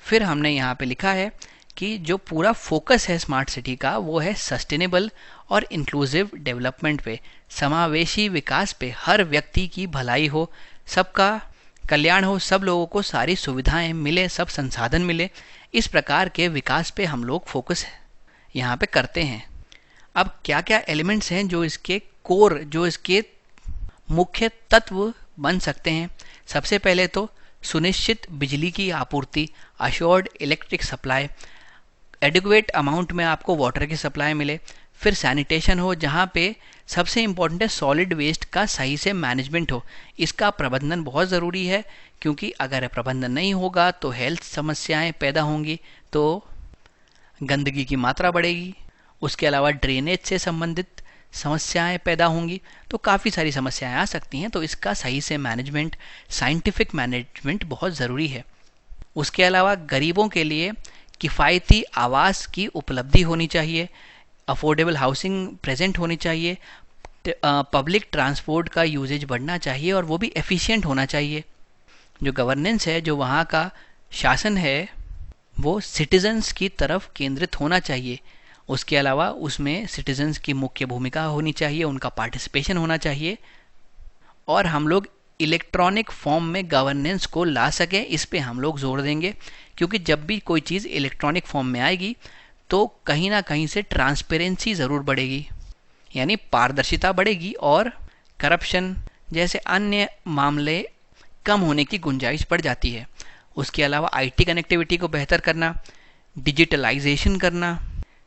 फिर हमने यहाँ पे लिखा है कि जो पूरा फोकस है स्मार्ट सिटी का वो है सस्टेनेबल और इंक्लूसिव डेवलपमेंट पे, समावेशी विकास पे, हर व्यक्ति की भलाई हो, सबका कल्याण हो, सब लोगों को सारी सुविधाएं मिले, सब संसाधन मिले, इस प्रकार के विकास पे हम लोग फोकस यहाँ पे करते हैं। अब क्या क्या एलिमेंट्स हैं जो इसके कोर, जो इसके मुख्य तत्व बन सकते हैं। सबसे पहले तो सुनिश्चित बिजली की आपूर्ति, assured electric supply, adequate amount में आपको वाटर की सप्लाई मिले। फिर सैनिटेशन हो, जहाँ पे सबसे इम्पोर्टेंट है सॉलिड वेस्ट का सही से मैनेजमेंट हो। इसका प्रबंधन बहुत ज़रूरी है, क्योंकि अगर प्रबंधन नहीं होगा तो हेल्थ समस्याएं पैदा होंगी, तो गंदगी की मात्रा बढ़ेगी। उसके अलावा ड्रेनेज से संबंधित समस्याएं पैदा होंगी, तो काफ़ी सारी समस्याएं आ सकती हैं। तो इसका सही से मैनेजमेंट, साइंटिफिक मैनेजमेंट बहुत ज़रूरी है। उसके अलावा गरीबों के लिए किफ़ायती आवास की उपलब्धि होनी चाहिए, अफोर्डेबल हाउसिंग प्रेजेंट होनी चाहिए, पब्लिक ट्रांसपोर्ट का यूजेज बढ़ना चाहिए और वो भी एफिशिएंट होना चाहिए। जो गवर्नेंस है, जो वहाँ का शासन है, वो सिटीजन्स की तरफ केंद्रित होना चाहिए। उसके अलावा उसमें सिटीजन्स की मुख्य भूमिका होनी चाहिए, उनका पार्टिसिपेशन होना चाहिए, और हम लोग इलेक्ट्रॉनिक फॉर्म में गवर्नेंस को ला सकें, इस पे हम लोग जोर देंगे। क्योंकि जब भी कोई चीज़ इलेक्ट्रॉनिक फॉर्म में आएगी तो कहीं ना कहीं से ट्रांसपेरेंसी ज़रूर बढ़ेगी, यानी पारदर्शिता बढ़ेगी, और करप्शन जैसे अन्य मामले कम होने की गुंजाइश बढ़ जाती है। उसके अलावा आईटी कनेक्टिविटी को बेहतर करना, डिजिटलाइजेशन करना,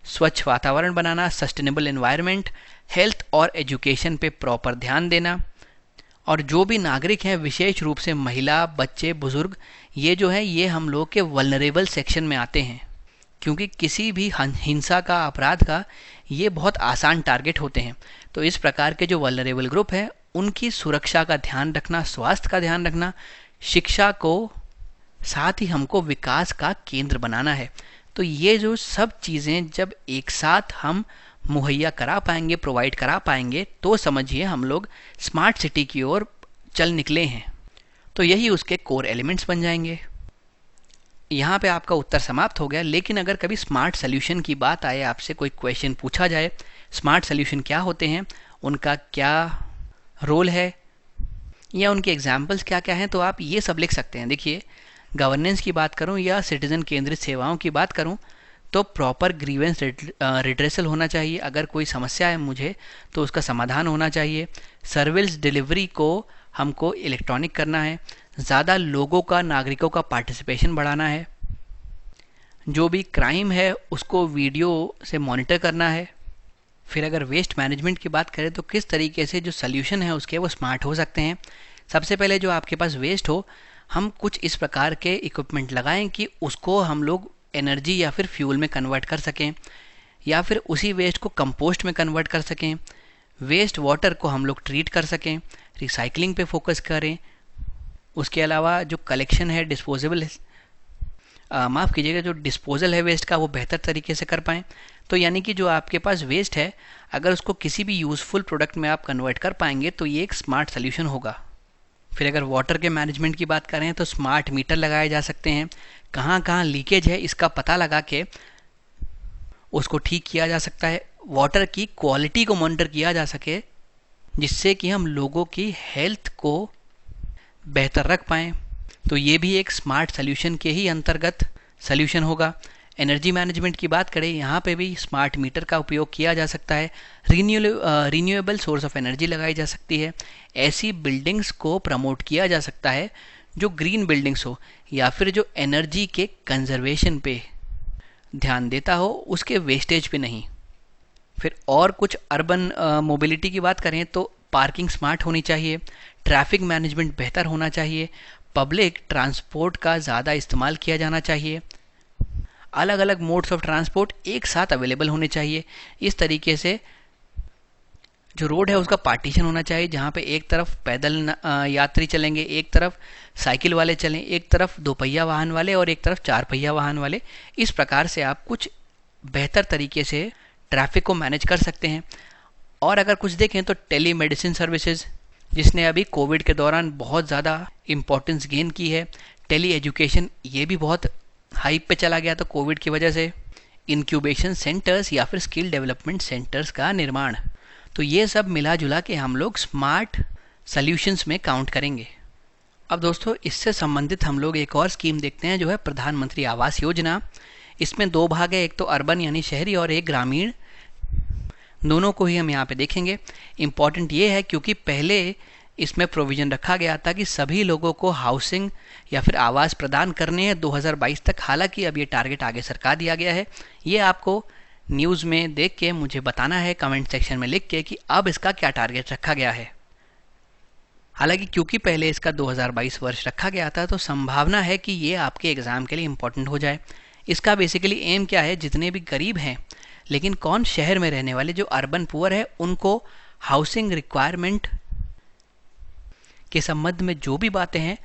स्वच्छ वातावरण बनाना, सस्टेनेबल एनवायरनमेंट, हेल्थ और एजुकेशन पे प्रॉपर ध्यान देना, और जो भी नागरिक हैं विशेष रूप से महिला, बच्चे, बुजुर्ग, ये जो है ये हम लोग के वल्नरेबल सेक्शन में आते हैं, क्योंकि किसी भी हिंसा का, अपराध का ये बहुत आसान टारगेट होते हैं। तो इस प्रकार के जो वल्नरेबल ग्रुप हैं उनकी सुरक्षा का ध्यान रखना, स्वास्थ्य का ध्यान रखना, शिक्षा को, साथ ही हमको विकास का केंद्र बनाना है। तो ये जो सब चीज़ें जब एक साथ हम मुहैया करा पाएंगे, प्रोवाइड करा पाएंगे, तो समझिए हम लोग स्मार्ट सिटी की ओर चल निकले हैं। तो यही उसके कोर एलिमेंट्स बन जाएंगे। यहाँ पे आपका उत्तर समाप्त हो गया। लेकिन अगर कभी स्मार्ट सोल्यूशन की बात आए, आपसे कोई क्वेश्चन पूछा जाए, स्मार्ट सोल्यूशन क्या होते हैं, उनका क्या रोल है, या उनके एग्जाम्पल्स क्या क्या हैं, तो आप ये सब लिख सकते हैं। देखिए, गवर्नेंस की बात करूं या सिटीजन केंद्रित सेवाओं की बात करूं, तो प्रॉपर ग्रीवेंस रिड्रेसल होना चाहिए। अगर कोई समस्या है मुझे तो उसका समाधान होना चाहिए। सर्विस डिलीवरी को हमको इलेक्ट्रॉनिक करना है। ज़्यादा लोगों का, नागरिकों का पार्टिसिपेशन बढ़ाना है। जो भी क्राइम है उसको वीडियो से मॉनिटर करना है। फिर अगर वेस्ट मैनेजमेंट की बात करें तो किस तरीके से जो सोल्यूशन है उसके वो स्मार्ट हो सकते हैं। सबसे पहले जो आपके पास वेस्ट हो, हम कुछ इस प्रकार के इक्विपमेंट लगाएं कि उसको हम लोग एनर्जी या फिर फ्यूल में कन्वर्ट कर सकें, या फिर उसी वेस्ट को कंपोस्ट में कन्वर्ट कर सकें। वेस्ट वाटर को हम लोग ट्रीट कर सकें, रिसाइकलिंग पे फोकस करें। उसके अलावा जो कलेक्शन है, डिस्पोजेबल, माफ़ कीजिएगा, जो डिस्पोजल है वेस्ट का, वो बेहतर तरीके से कर पाएँ। तो यानी कि जो आपके पास वेस्ट है, अगर उसको किसी भी यूज़फुल प्रोडक्ट में आप कन्वर्ट कर पाएंगे तो ये एक स्मार्ट सोल्यूशन होगा। फिर अगर वाटर के मैनेजमेंट की बात करें तो स्मार्ट मीटर लगाए जा सकते हैं। कहाँ कहाँ लीकेज है इसका पता लगा के उसको ठीक किया जा सकता है। वाटर की क्वालिटी को मॉनिटर किया जा सके, जिससे कि हम लोगों की हेल्थ को बेहतर रख पाएँ। तो ये भी एक स्मार्ट सोल्यूशन के ही अंतर्गत सोल्यूशन होगा। एनर्जी मैनेजमेंट की बात करें, यहाँ पे भी स्मार्ट मीटर का उपयोग किया जा सकता है। रिन्यूएबल सोर्स ऑफ एनर्जी लगाई जा सकती है। ऐसी बिल्डिंग्स को प्रमोट किया जा सकता है जो ग्रीन बिल्डिंग्स हो, या फिर जो एनर्जी के कंजर्वेशन पे ध्यान देता हो, उसके वेस्टेज पे नहीं। फिर और कुछ अर्बन मोबिलिटी की बात करें तो पार्किंग स्मार्ट होनी चाहिए, ट्रैफिक मैनेजमेंट बेहतर होना चाहिए, पब्लिक ट्रांसपोर्ट का ज़्यादा इस्तेमाल किया जाना चाहिए, अलग अलग मोड्स ऑफ ट्रांसपोर्ट एक साथ अवेलेबल होने चाहिए। इस तरीके से जो रोड है उसका पार्टीशन होना चाहिए, जहाँ पे एक तरफ पैदल यात्री चलेंगे, एक तरफ साइकिल वाले चलें, एक तरफ 2 पहिया वाहन वाले और एक तरफ 4 पहिया वाहन वाले। इस प्रकार से आप कुछ बेहतर तरीके से ट्रैफिक को मैनेज कर सकते हैं। और अगर कुछ देखें तो टेली मेडिसिन सर्विसेज, जिसने अभी कोविड के दौरान बहुत ज़्यादा इम्पोर्टेंस गेन की है। टेली एजुकेशन, ये भी बहुत हाइप पे चला गया था कोविड की वजह से। इंक्यूबेशन सेंटर्स या फिर स्किल डेवलपमेंट सेंटर्स का निर्माण, तो ये सब मिला जुला के हम लोग स्मार्ट सॉल्यूशंस में काउंट करेंगे। अब दोस्तों, इससे संबंधित हम लोग एक और स्कीम देखते हैं, जो है प्रधानमंत्री आवास योजना। इसमें 2 भाग है, एक तो अर्बन यानी शहरी और एक ग्रामीण। दोनों को ही हम यहाँ पे देखेंगे। इम्पॉर्टेंट ये है क्योंकि पहले इसमें प्रोविज़न रखा गया था कि सभी लोगों को हाउसिंग या फिर आवास प्रदान करने हैं 2022 तक। हालांकि अब ये टारगेट आगे सरका दिया गया है। ये आपको न्यूज़ में देख के मुझे बताना है, कमेंट सेक्शन में लिख के, कि अब इसका क्या टारगेट रखा गया है। हालांकि क्योंकि पहले इसका 2022 वर्ष रखा गया था, तो संभावना है कि ये आपके एग्ज़ाम के लिए इम्पोर्टेंट हो जाए। इसका बेसिकली एम क्या है, जितने भी गरीब हैं लेकिन कौन शहर में रहने वाले, जो अर्बन पुअर है, उनको हाउसिंग रिक्वायरमेंट के संबंध में जो भी बातें हैं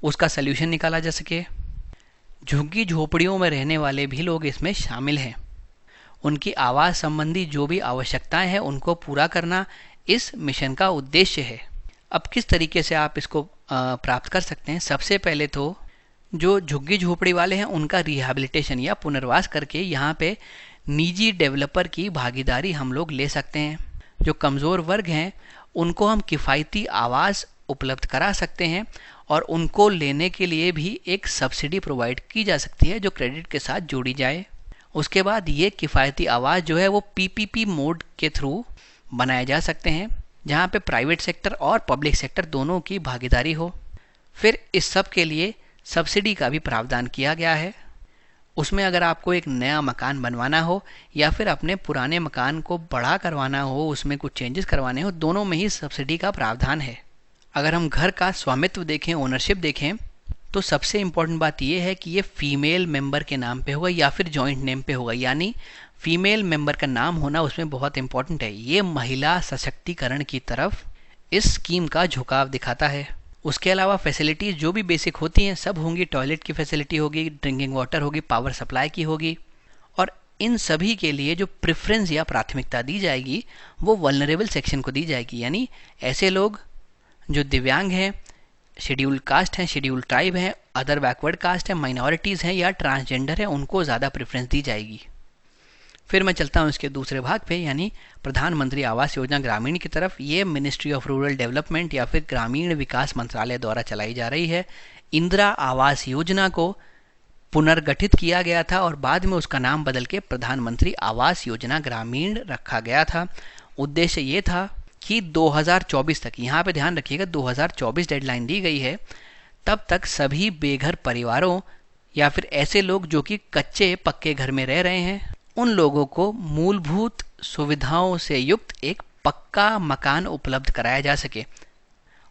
उसका सल्यूशन निकाला जा सके। झुग्गी झोपड़ियों में रहने वाले भी लोग इसमें शामिल हैं। उनकी आवास संबंधी जो भी आवश्यकताएं हैं उनको पूरा करना इस मिशन का उद्देश्य है। अब किस तरीके से आप इसको प्राप्त कर सकते हैं? सबसे पहले तो जो झुग्गी झोपड़ी वाले हैं उनका रिहैबिलिटेशन या पुनर्वास करके यहाँ पे निजी डेवलपर की भागीदारी हम लोग ले सकते हैं। जो कमज़ोर वर्ग हैं उनको हम किफ़ायती आवास उपलब्ध करा सकते हैं और उनको लेने के लिए भी एक सब्सिडी प्रोवाइड की जा सकती है जो क्रेडिट के साथ जोड़ी जाए। उसके बाद ये किफ़ायती आवास जो है वो पीपीपी मोड के थ्रू बनाए जा सकते हैं, जहाँ पे प्राइवेट सेक्टर और पब्लिक सेक्टर दोनों की भागीदारी हो। फिर इस सब के लिए सब्सिडी का भी प्रावधान किया गया है। उसमें अगर आपको एक नया मकान बनवाना हो या फिर अपने पुराने मकान को बड़ा करवाना हो, उसमें कुछ चेंजेस करवाने हो, दोनों में ही सब्सिडी का प्रावधान है। अगर हम घर का स्वामित्व देखें, ओनरशिप देखें, तो सबसे इम्पोर्टेंट बात यह है कि ये फीमेल मेंबर के नाम पे होगा या फिर जॉइंट नेम पे होगा, यानी फीमेल मेंबर का नाम होना उसमें बहुत इंपॉर्टेंट है। ये महिला सशक्तिकरण की तरफ इस स्कीम का झुकाव दिखाता है। उसके अलावा फैसिलिटीज़ जो भी बेसिक होती हैं सब होंगी। टॉयलेट की फैसिलिटी होगी, ड्रिंकिंग वाटर होगी, पावर सप्लाई की होगी, और इन सभी के लिए जो प्रेफरेंस या प्राथमिकता दी जाएगी वो वल्नरेबल सेक्शन को दी जाएगी, यानी ऐसे लोग जो दिव्यांग हैं, शेड्यूल्ड कास्ट हैं, शेड्यूल्ड ट्राइब हैं, अदर बैकवर्ड कास्ट हैं, माइनॉरिटीज़ हैं या ट्रांसजेंडर हैं, उनको ज़्यादा प्रेफरेंस दी जाएगी। फिर मैं चलता हूँ इसके दूसरे भाग पे, यानी प्रधानमंत्री आवास योजना ग्रामीण की तरफ। ये मिनिस्ट्री ऑफ रूरल डेवलपमेंट या फिर ग्रामीण विकास मंत्रालय द्वारा चलाई जा रही है। इंदिरा आवास योजना को पुनर्गठित किया गया था और बाद में उसका नाम बदल के प्रधानमंत्री आवास योजना ग्रामीण रखा गया था। उद्देश्य ये था कि 2024 तक, यहाँ पे ध्यान रखिएगा 2024 डेडलाइन दी गई है, तब तक सभी बेघर परिवारों या फिर ऐसे लोग जो कि कच्चे पक्के घर में रह रहे हैं, उन लोगों को मूलभूत सुविधाओं से युक्त एक पक्का मकान उपलब्ध कराया जा सके।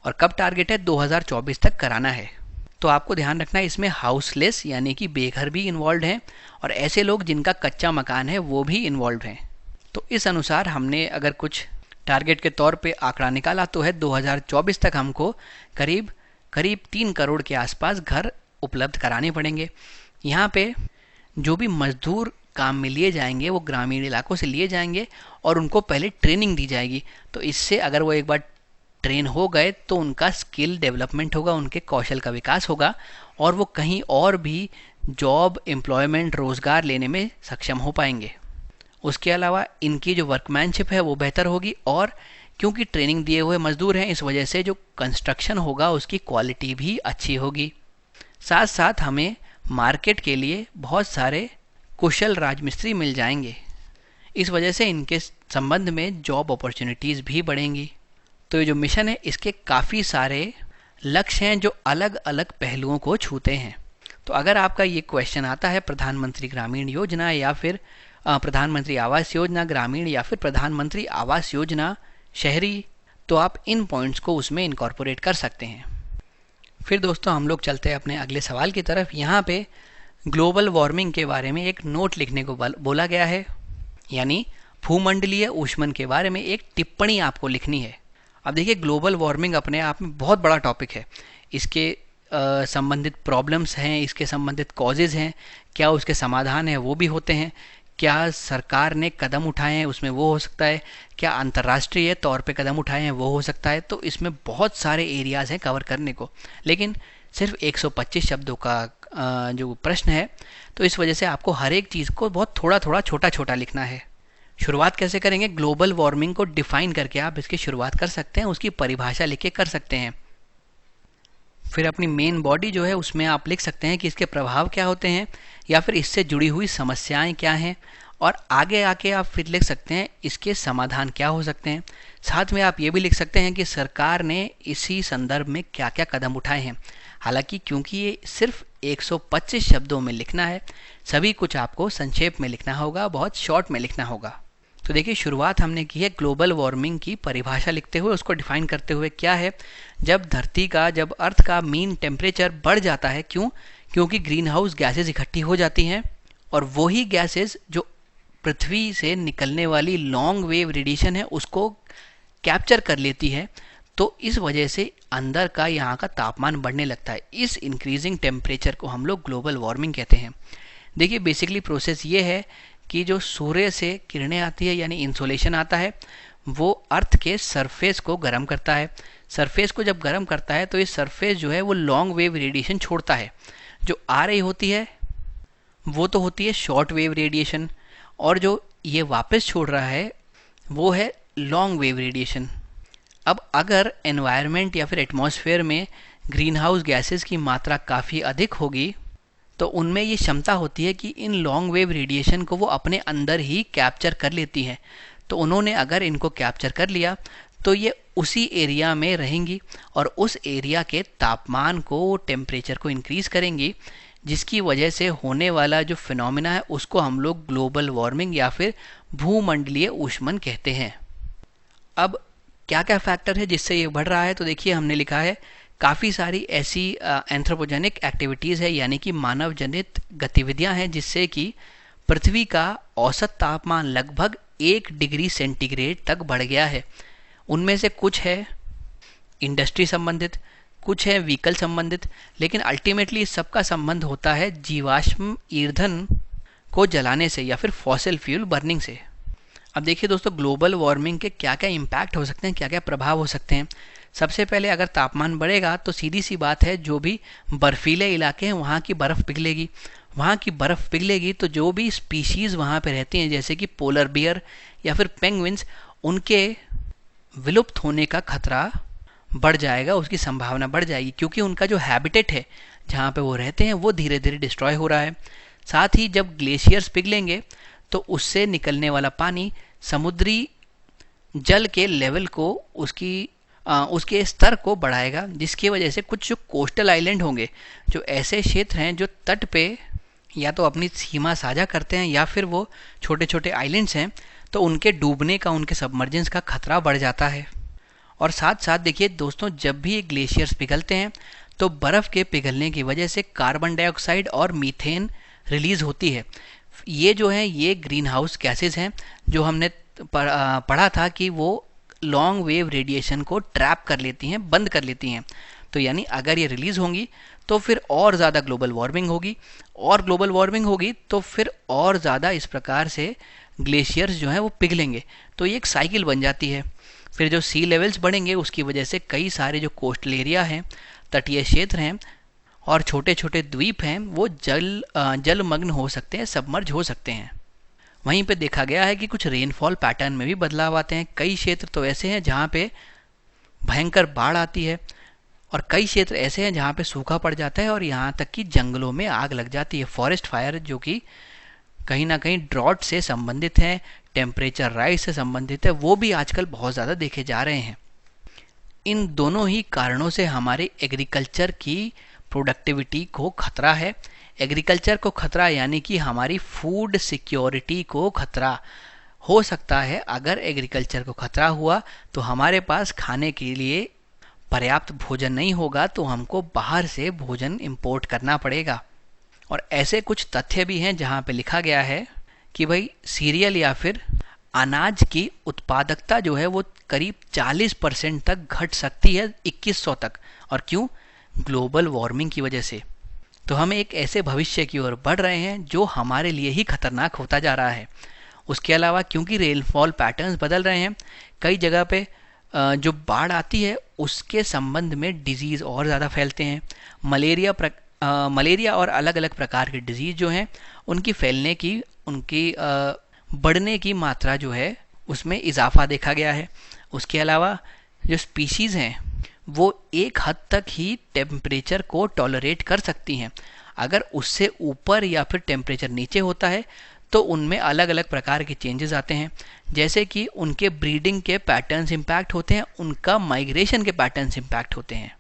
और कब टारगेट है? 2024 तक कराना है। तो आपको ध्यान रखना है इसमें हाउसलेस यानी कि बेघर भी इन्वॉल्व हैं और ऐसे लोग जिनका कच्चा मकान है वो भी इन्वॉल्व हैं। तो इस अनुसार हमने अगर कुछ टारगेट के तौर पे आंकड़ा निकाला तो है 2024 तक हमको करीब 3 करोड़ के आसपास घर उपलब्ध कराने पड़ेंगे। यहाँ पे जो भी मजदूर काम में लिए जाएंगे वो ग्रामीण इलाकों से लिए जाएंगे और उनको पहले ट्रेनिंग दी जाएगी। तो इससे अगर वो एक बार ट्रेन हो गए तो उनका स्किल डेवलपमेंट होगा, उनके कौशल का विकास होगा और वो कहीं और भी जॉब, एम्प्लॉयमेंट, रोज़गार लेने में सक्षम हो पाएंगे। उसके अलावा इनकी जो वर्कमैनशिप है वो बेहतर होगी और क्योंकि ट्रेनिंग दिए हुए मजदूर हैं इस वजह से जो कंस्ट्रक्शन होगा उसकी क्वालिटी भी अच्छी होगी। साथ साथ हमें मार्केट के लिए बहुत सारे कुशल राजमिस्त्री मिल जाएंगे। इस वजह से इनके संबंध में जॉब अपॉर्चुनिटीज़ भी बढ़ेंगी। तो ये जो मिशन है इसके काफ़ी सारे लक्ष्य हैं जो अलग अलग पहलुओं को छूते हैं। तो अगर आपका ये क्वेश्चन आता है प्रधानमंत्री ग्रामीण योजना या फिर प्रधानमंत्री आवास योजना ग्रामीण या फिर प्रधानमंत्री आवास योजना शहरी, तो आप इन पॉइंट्स को उसमें इनकॉर्पोरेट कर सकते हैं। फिर दोस्तों हम लोग चलते हैं अपने अगले सवाल की तरफ। यहाँ पे ग्लोबल वार्मिंग के बारे में एक नोट लिखने को बोला गया है, यानी भूमंडलीय ऊष्मन के बारे में एक टिप्पणी आपको लिखनी है। अब देखिए ग्लोबल वार्मिंग अपने आप में बहुत बड़ा टॉपिक है। इसके संबंधित प्रॉब्लम्स हैं, इसके संबंधित कॉजेज़ हैं, क्या उसके समाधान है वो भी होते हैं, क्या सरकार ने कदम उठाए हैं उसमें वो हो सकता है, क्या अंतर्राष्ट्रीय तौर पे कदम उठाए हैं वो हो सकता है। तो इसमें बहुत सारे एरियाज़ हैं कवर करने को, लेकिन सिर्फ 125 शब्दों का जो प्रश्न है, तो इस वजह से आपको हर एक चीज़ को बहुत थोड़ा थोड़ा छोटा छोटा लिखना है। शुरुआत कैसे करेंगे? ग्लोबल वार्मिंग को डिफाइन करके आप इसकी शुरुआत कर सकते हैं, उसकी परिभाषा लिख के कर सकते हैं। फिर अपनी मेन बॉडी जो है उसमें आप लिख सकते हैं कि इसके प्रभाव क्या होते हैं या फिर इससे जुड़ी हुई समस्याएं क्या हैं, और आगे आके आप फिर लिख सकते हैं इसके समाधान क्या हो सकते हैं। साथ में आप ये भी लिख सकते हैं कि सरकार ने इसी संदर्भ में क्या क्या कदम उठाए हैं। हालांकि क्योंकि ये सिर्फ 125 शब्दों में लिखना है, सभी कुछ आपको संक्षेप में लिखना होगा, बहुत शॉर्ट में लिखना होगा। तो देखिए शुरुआत हमने की है ग्लोबल वार्मिंग की परिभाषा लिखते हुए, उसको डिफाइन करते हुए। क्या है? जब अर्थ का मीन टेम्परेचर बढ़ जाता है। क्यों? क्योंकि ग्रीन हाउस गैसेज इकट्ठी हो जाती हैं और वही गैसेज जो पृथ्वी से निकलने वाली लॉन्ग वेव रेडिएशन है उसको कैप्चर कर लेती है। तो इस वजह से अंदर का यहाँ का तापमान बढ़ने लगता है। इस इंक्रीजिंग टेम्परेचर को हम लोग ग्लोबल वार्मिंग कहते हैं। देखिए बेसिकली प्रोसेस ये है कि जो सूर्य से किरणें आती है यानी इंसोलेशन आता है, वो अर्थ के सरफेस को गर्म करता है। सरफेस को जब गर्म करता है तो ये सरफेस जो है वो लॉन्ग वेव रेडिएशन छोड़ता है। जो आ रही होती है वो तो होती है शॉर्ट वेव रेडिएशन, और जो ये वापस छोड़ रहा है वो है लॉन्ग वेव रेडिएशन। अब अगर एनवायरनमेंट या फिर एटमॉस्फेयर में ग्रीन हाउस गैसेस की मात्रा काफ़ी अधिक होगी तो उनमें ये क्षमता होती है कि इन लॉन्ग वेव रेडिएशन को वो अपने अंदर ही कैप्चर कर लेती हैं। तो उन्होंने अगर इनको कैप्चर कर लिया तो ये उसी एरिया में रहेंगी और उस एरिया के तापमान को, टेम्परेचर को इंक्रीज करेंगी, जिसकी वजह से होने वाला जो फिनोमिना है उसको हम लोग ग्लोबल वार्मिंग या फिर भूमंडलीय ऊष्मन कहते हैं। अब क्या क्या फैक्टर है जिससे ये बढ़ रहा है, तो देखिए हमने लिखा है काफ़ी सारी ऐसी एंथ्रोपोजेनिक एक्टिविटीज़ है, यानी कि मानव जनित गतिविधियां हैं जिससे कि पृथ्वी का औसत तापमान लगभग 1 डिग्री सेंटीग्रेड तक बढ़ गया है। उनमें से कुछ है इंडस्ट्री संबंधित, कुछ है व्हीकल संबंधित, लेकिन अल्टीमेटली इस सबका संबंध होता है जीवाश्म ईंधन को जलाने से या फिर फॉसिल फ्यूल बर्निंग से। अब देखिए दोस्तों, ग्लोबल वार्मिंग के क्या क्या इम्पैक्ट हो सकते हैं, क्या क्या प्रभाव हो सकते हैं। सबसे पहले अगर तापमान बढ़ेगा तो सीधी सी बात है, जो भी बर्फीले इलाके हैं वहाँ की बर्फ़ पिघलेगी। वहाँ की बर्फ़ पिघलेगी तो जो भी स्पीशीज़ वहाँ पे रहती हैं, जैसे कि पोलर बियर या फिर पेंगुइन्स, उनके विलुप्त होने का खतरा बढ़ जाएगा, उसकी संभावना बढ़ जाएगी, क्योंकि उनका जो हैबिटेट है जहाँ पे वो रहते हैं वो धीरे धीरे डिस्ट्रॉय हो रहा है। साथ ही जब ग्लेशियर्स पिघलेंगे तो उससे निकलने वाला पानी समुद्री जल के लेवल को, उसके स्तर को बढ़ाएगा, जिसकी वजह से कुछ जो कोस्टल आइलैंड होंगे, जो ऐसे क्षेत्र हैं जो तट पे या तो अपनी सीमा साझा करते हैं या फिर वो छोटे छोटे आइलैंड्स हैं, तो उनके डूबने का, उनके सबमर्जेंस का खतरा बढ़ जाता है। और साथ साथ देखिए दोस्तों, जब भी ग्लेशियर्स पिघलते हैं तो बर्फ़ के पिघलने की वजह से कार्बन डाइऑक्साइड और मीथेन रिलीज़ होती है। ये जो है ये ग्रीन हाउस गैसेज हैं, जो हमने पढ़ा था कि वो लॉन्ग वेव रेडिएशन को ट्रैप कर लेती हैं, बंद कर लेती हैं। तो यानी अगर ये रिलीज़ होंगी तो फिर और ज़्यादा ग्लोबल वार्मिंग होगी, और ग्लोबल वार्मिंग होगी तो फिर और ज़्यादा इस प्रकार से ग्लेशियर्स जो हैं वो पिघलेंगे। तो ये एक साइकिल बन जाती है। फिर जो सी लेवल्स बढ़ेंगे उसकी वजह से कई सारे जो कोस्टल एरिया हैं, तटीय क्षेत्र हैं और छोटे छोटे द्वीप हैं, वो जलमग्न हो सकते हैं, सबमर्ज हो सकते हैं। वहीं पे देखा गया है कि कुछ रेनफॉल पैटर्न में भी बदलाव आते हैं। कई क्षेत्र तो ऐसे हैं जहाँ पे भयंकर बाढ़ आती है, और कई क्षेत्र ऐसे हैं जहाँ पे सूखा पड़ जाता है और यहाँ तक कि जंगलों में आग लग जाती है। फॉरेस्ट फायर जो कि कहीं ना कहीं ड्रॉट से संबंधित है, टेम्परेचर राइज से संबंधित है, वो भी आजकल बहुत ज़्यादा देखे जा रहे हैं। इन दोनों ही कारणों से हमारे एग्रीकल्चर की प्रोडक्टिविटी को खतरा है। एग्रीकल्चर को खतरा यानी कि हमारी फूड सिक्योरिटी को खतरा हो सकता है। अगर एग्रीकल्चर को खतरा हुआ तो हमारे पास खाने के लिए पर्याप्त भोजन नहीं होगा, तो हमको बाहर से भोजन इंपोर्ट करना पड़ेगा। और ऐसे कुछ तथ्य भी हैं जहाँ पे लिखा गया है कि भाई सीरियल या फिर अनाज की उत्पादकता जो है वो करीब 40% तक घट सकती है 2100 तक। और क्यों? ग्लोबल वार्मिंग की वजह से। तो हम एक ऐसे भविष्य की ओर बढ़ रहे हैं जो हमारे लिए ही खतरनाक होता जा रहा है। उसके अलावा क्योंकि रेनफॉल पैटर्न्स बदल रहे हैं, कई जगह पे जो बाढ़ आती है उसके संबंध में डिजीज़ और ज़्यादा फैलते हैं। मलेरिया और अलग अलग प्रकार के डिजीज़ जो हैं उनकी फैलने की, उनकी बढ़ने की मात्रा जो है उसमें इजाफा देखा गया है। उसके अलावा जो स्पीशीज़ हैं वो एक हद तक ही टेम्परेचर को टॉलरेट कर सकती हैं। अगर उससे ऊपर या फिर टेम्परेचर नीचे होता है तो उनमें अलग अलग प्रकार के चेंजेस आते हैं, जैसे कि उनके ब्रीडिंग के पैटर्न्स इम्पैक्ट होते हैं, उनका माइग्रेशन के पैटर्न्स इम्पैक्ट होते हैं,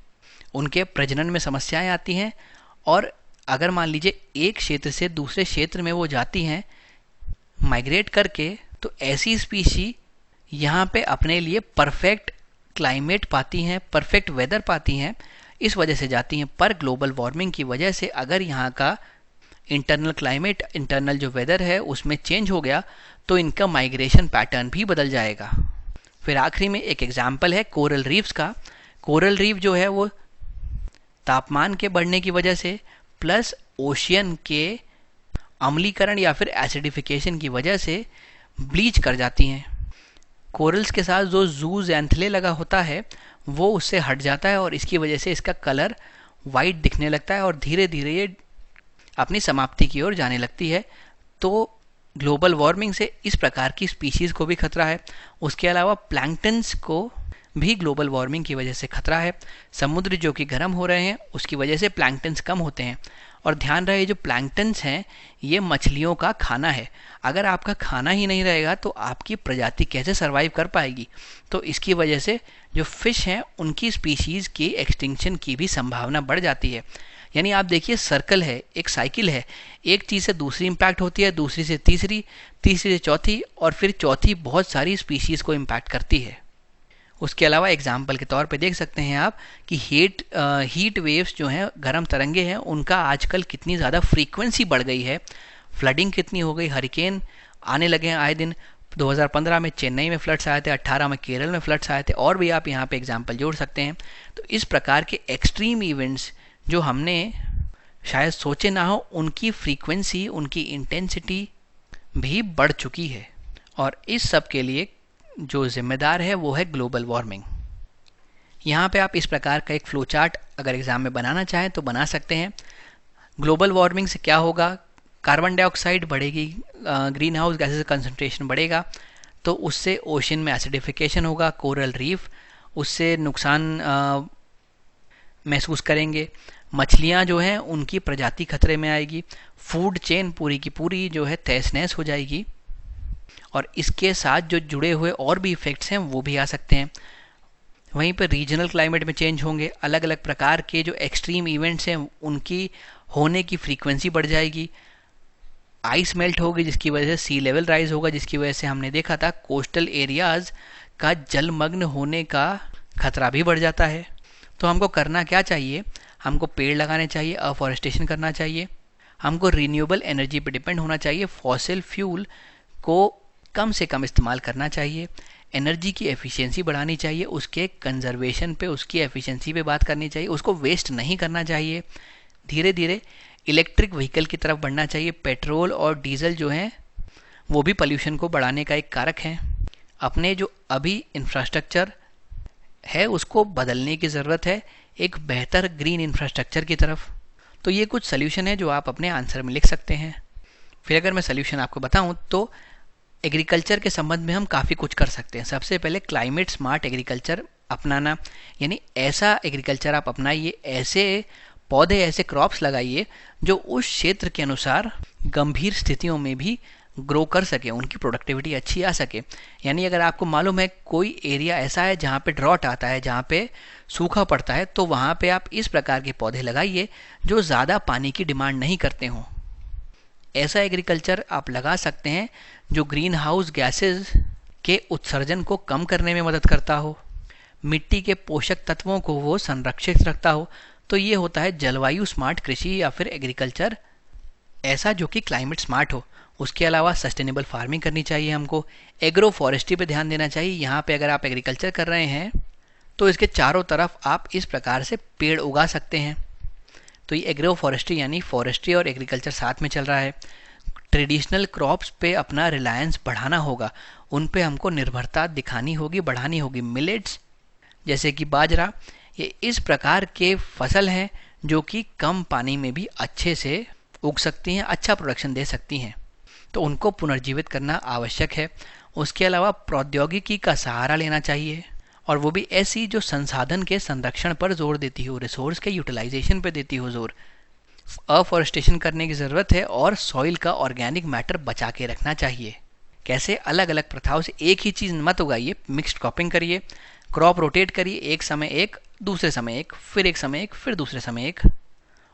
उनके प्रजनन में समस्याएं आती हैं। और अगर मान लीजिए एक क्षेत्र से दूसरे क्षेत्र में वो जाती हैं माइग्रेट करके, तो ऐसी स्पीशी यहाँ पे अपने लिए परफेक्ट क्लाइमेट पाती हैं, परफेक्ट वेदर पाती हैं, इस वजह से जाती हैं। पर ग्लोबल वार्मिंग की वजह से अगर यहाँ का इंटरनल क्लाइमेट, इंटरनल जो वेदर है उसमें चेंज हो गया तो इनका माइग्रेशन पैटर्न भी बदल जाएगा। फिर आखिरी में एक एग्जाम्पल है कोरल रीफ्स का। कोरल रीफ जो है वो तापमान के बढ़ने की वजह से प्लस ओशियन के अम्लीकरण या फिर एसिडिफिकेशन की वजह से ब्लीच कर जाती हैं। कोरल्स के साथ जो जूज़ैंथले लगा होता है वो उससे हट जाता है और इसकी वजह से इसका कलर वाइट दिखने लगता है और धीरे धीरे ये अपनी समाप्ति की ओर जाने लगती है। तो ग्लोबल वार्मिंग से इस प्रकार की स्पीशीज़ को भी खतरा है। उसके अलावा प्लैंक्टन्स को भी ग्लोबल वार्मिंग की वजह से खतरा है। समुद्र जो कि गर्म हो रहे हैं उसकी वजह से प्लैंक्टन्स कम होते हैं और ध्यान रहे जो प्लैंक्टन्स हैं ये मछलियों का खाना है। अगर आपका खाना ही नहीं रहेगा तो आपकी प्रजाति कैसे सरवाइव कर पाएगी। तो इसकी वजह से जो फिश हैं उनकी स्पीशीज़ की एक्सटिंक्शन की भी संभावना बढ़ जाती है। यानी आप देखिए सर्कल है, एक साइकिल है, एक चीज़ से दूसरी इम्पैक्ट होती है, दूसरी से तीसरी, तीसरी से चौथी और फिर चौथी बहुत सारी स्पीशीज़ को इम्पैक्ट करती है। उसके अलावा एग्जाम्पल के तौर पे देख सकते हैं आप कि हीट वेव्स जो हैं, गर्म तरंगे हैं, उनका आजकल कितनी ज़्यादा फ्रीक्वेंसी बढ़ गई है, फ्लडिंग कितनी हो गई, हरिकेन आने लगे हैं आए दिन। 2015 में चेन्नई में फ्लड्स आए थे, 18 में केरल में फ्लड्स आए थे, और भी आप यहाँ पे एग्जाम्पल जोड़ सकते हैं। तो इस प्रकार के एक्सट्रीम इवेंट्स जो हमने शायद सोचे ना हो, उनकी फ्रीक्वेंसी, उनकी इंटेंसिटी भी बढ़ चुकी है, और इस सब के लिए जो जिम्मेदार है वो है ग्लोबल वार्मिंग। यहाँ पे आप इस प्रकार का एक फ्लो चार्ट अगर एग्जाम में बनाना चाहें तो बना सकते हैं। ग्लोबल वार्मिंग से क्या होगा, कार्बन डाइऑक्साइड बढ़ेगी, ग्रीन हाउस गैसेस कंसंट्रेशन बढ़ेगा, तो उससे ओशन में एसिडिफिकेशन होगा, कोरल रीफ उससे नुकसान महसूस करेंगे, मछलियाँ जो हैं उनकी प्रजाति खतरे में आएगी, फूड चेन पूरी की पूरी जो है तहस नहस हो जाएगी, और इसके साथ जो जुड़े हुए और भी इफ़ेक्ट्स हैं वो भी आ सकते हैं। वहीं पर रीजनल क्लाइमेट में चेंज होंगे, अलग अलग प्रकार के जो एक्सट्रीम इवेंट्स हैं उनकी होने की फ्रीक्वेंसी बढ़ जाएगी, आइस मेल्ट होगी जिसकी वजह से सी लेवल राइज होगा, जिसकी वजह से हमने देखा था कोस्टल एरियाज़ का जलमग्न होने का खतरा भी बढ़ जाता है। तो हमको करना क्या चाहिए, हमको पेड़ लगाने चाहिए, अफॉरेस्टेशन करना चाहिए, हमको रिन्यूएबल एनर्जी पर डिपेंड होना चाहिए, फॉसिल फ्यूल को कम से कम इस्तेमाल करना चाहिए, एनर्जी की एफिशिएंसी बढ़ानी चाहिए, उसके कंजर्वेशन पे, उसकी एफिशिएंसी पे बात करनी चाहिए, उसको वेस्ट नहीं करना चाहिए, धीरे धीरे इलेक्ट्रिक व्हीकल की तरफ बढ़ना चाहिए। पेट्रोल और डीजल जो हैं वो भी पोल्यूशन को बढ़ाने का एक कारक है। अपने जो अभी इंफ्रास्ट्रक्चर है उसको बदलने की ज़रूरत है एक बेहतर ग्रीन इंफ्रास्ट्रक्चर की तरफ। तो ये कुछ सोल्यूशन है जो आप अपने आंसर में लिख सकते हैं। फिर अगर मैं सोल्यूशन आपको बताऊं तो एग्रीकल्चर के संबंध में हम काफ़ी कुछ कर सकते हैं। सबसे पहले क्लाइमेट स्मार्ट एग्रीकल्चर अपनाना, यानी ऐसा एग्रीकल्चर आप अपनाइए, ऐसे पौधे, ऐसे क्रॉप्स लगाइए जो उस क्षेत्र के अनुसार गंभीर स्थितियों में भी ग्रो कर सके, उनकी प्रोडक्टिविटी अच्छी आ सके। यानी अगर आपको मालूम है कोई एरिया ऐसा है जहाँ पे ड्रॉट आता है, जहाँ पे सूखा पड़ता है, तो वहाँ पे आप इस प्रकार के पौधे लगाइए जो ज़्यादा पानी की डिमांड नहीं करते हों। ऐसा एग्रीकल्चर आप लगा सकते हैं जो ग्रीन हाउस गैसेज के उत्सर्जन को कम करने में मदद करता हो, मिट्टी के पोषक तत्वों को वो संरक्षित रखता हो। तो ये होता है जलवायु स्मार्ट कृषि या फिर एग्रीकल्चर ऐसा जो कि क्लाइमेट स्मार्ट हो। उसके अलावा सस्टेनेबल फार्मिंग करनी चाहिए, हमको एग्रो फॉरेस्ट्री पे ध्यान देना चाहिए। यहाँ पे अगर आप एग्रीकल्चर कर रहे हैं तो इसके चारों तरफ आप इस प्रकार से पेड़ उगा सकते हैं। तो ये एग्रो फॉरेस्ट्री यानी फॉरेस्ट्री और एग्रीकल्चर साथ में चल रहा है। ट्रेडिशनल क्रॉप्स पे अपना रिलायंस बढ़ाना होगा, उन पे हमको निर्भरता दिखानी होगी, बढ़ानी होगी। मिलेट्स जैसे कि बाजरा, ये इस प्रकार के फसल हैं जो कि कम पानी में भी अच्छे से उग सकती हैं, अच्छा प्रोडक्शन दे सकती हैं, तो उनको पुनर्जीवित करना आवश्यक है। उसके अलावा प्रौद्योगिकी का सहारा लेना चाहिए, और वो भी ऐसी जो संसाधन के संरक्षण पर जोर देती हो, रिसोर्स के यूटिलाइजेशन पर देती हो जोर। अफॉरेस्टेशन करने की ज़रूरत है और सॉइल का ऑर्गेनिक मैटर बचा के रखना चाहिए। कैसे, अलग अलग प्रथाओं से एक ही चीज़ मत उगाइए, मिक्स्ड क्रॉपिंग करिए, क्रॉप रोटेट करिए, एक समय एक, दूसरे समय एक, फिर एक समय एक, फिर दूसरे समय एक।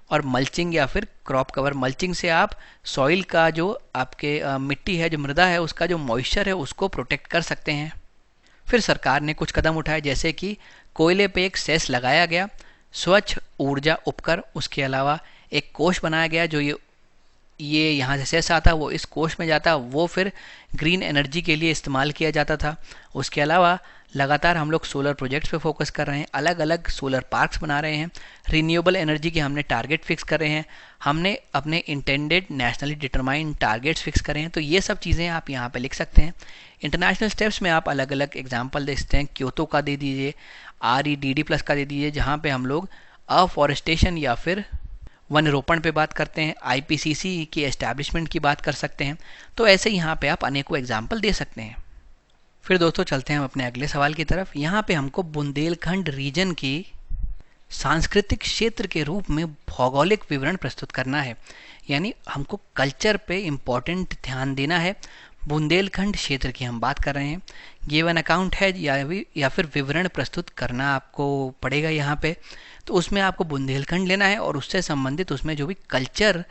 और मल्चिंग या फिर क्रॉप कवर, मल्चिंग से आप सॉइल का जो आपके मिट्टी है, जो मृदा है, उसका जो मॉइस्चर है उसको प्रोटेक्ट कर सकते हैं। फिर सरकार ने कुछ कदम उठाए, जैसे कि कोयले पे एक सेस लगाया गया, स्वच्छ ऊर्जा उपकर। उसके अलावा एक कोष बनाया गया जो ये यहाँ से सेस आता, वो इस कोष में जाता, वो फिर ग्रीन एनर्जी के लिए इस्तेमाल किया जाता था। उसके अलावा लगातार हम लोग सोलर प्रोजेक्ट्स पे फोकस कर रहे हैं, अलग अलग सोलर पार्क्स बना रहे हैं, रिन्यूएबल एनर्जी के हमने टारगेट फिक्स कर रहे हैं, हमने अपने intended nationally determined targets fix करे हैं। तो ये सब चीज़ें आप यहाँ पे लिख सकते हैं। इंटरनेशनल स्टेप्स में आप अलग अलग एग्जाम्पल दे सकते हैं। क्योतो का दे दीजिए, REDD+ का दे दीजिए, जहाँ पे हम लोग अफॉरेस्टेशन या फिर वन रोपण पे बात करते हैं। IPCC की एस्टैब्लिशमेंट की बात कर सकते हैं। तो ऐसे यहाँ पे आप अनेकों एग्जाम्पल दे सकते हैं। फिर दोस्तों चलते हैं हम अपने अगले सवाल की तरफ। यहाँ पे हमको बुंदेलखंड रीजन की सांस्कृतिक क्षेत्र के रूप में भौगोलिक विवरण प्रस्तुत करना है, यानी हमको कल्चर पे इम्पोर्टेंट ध्यान देना है। बुंदेलखंड क्षेत्र की हम बात कर रहे हैं, गिवन अकाउंट है या फिर विवरण प्रस्तुत करना आपको पड़ेगा यहाँ पे, तो उसमें आपको बुंदेलखंड लेना है और उससे संबंधित उसमें जो भी कल्चर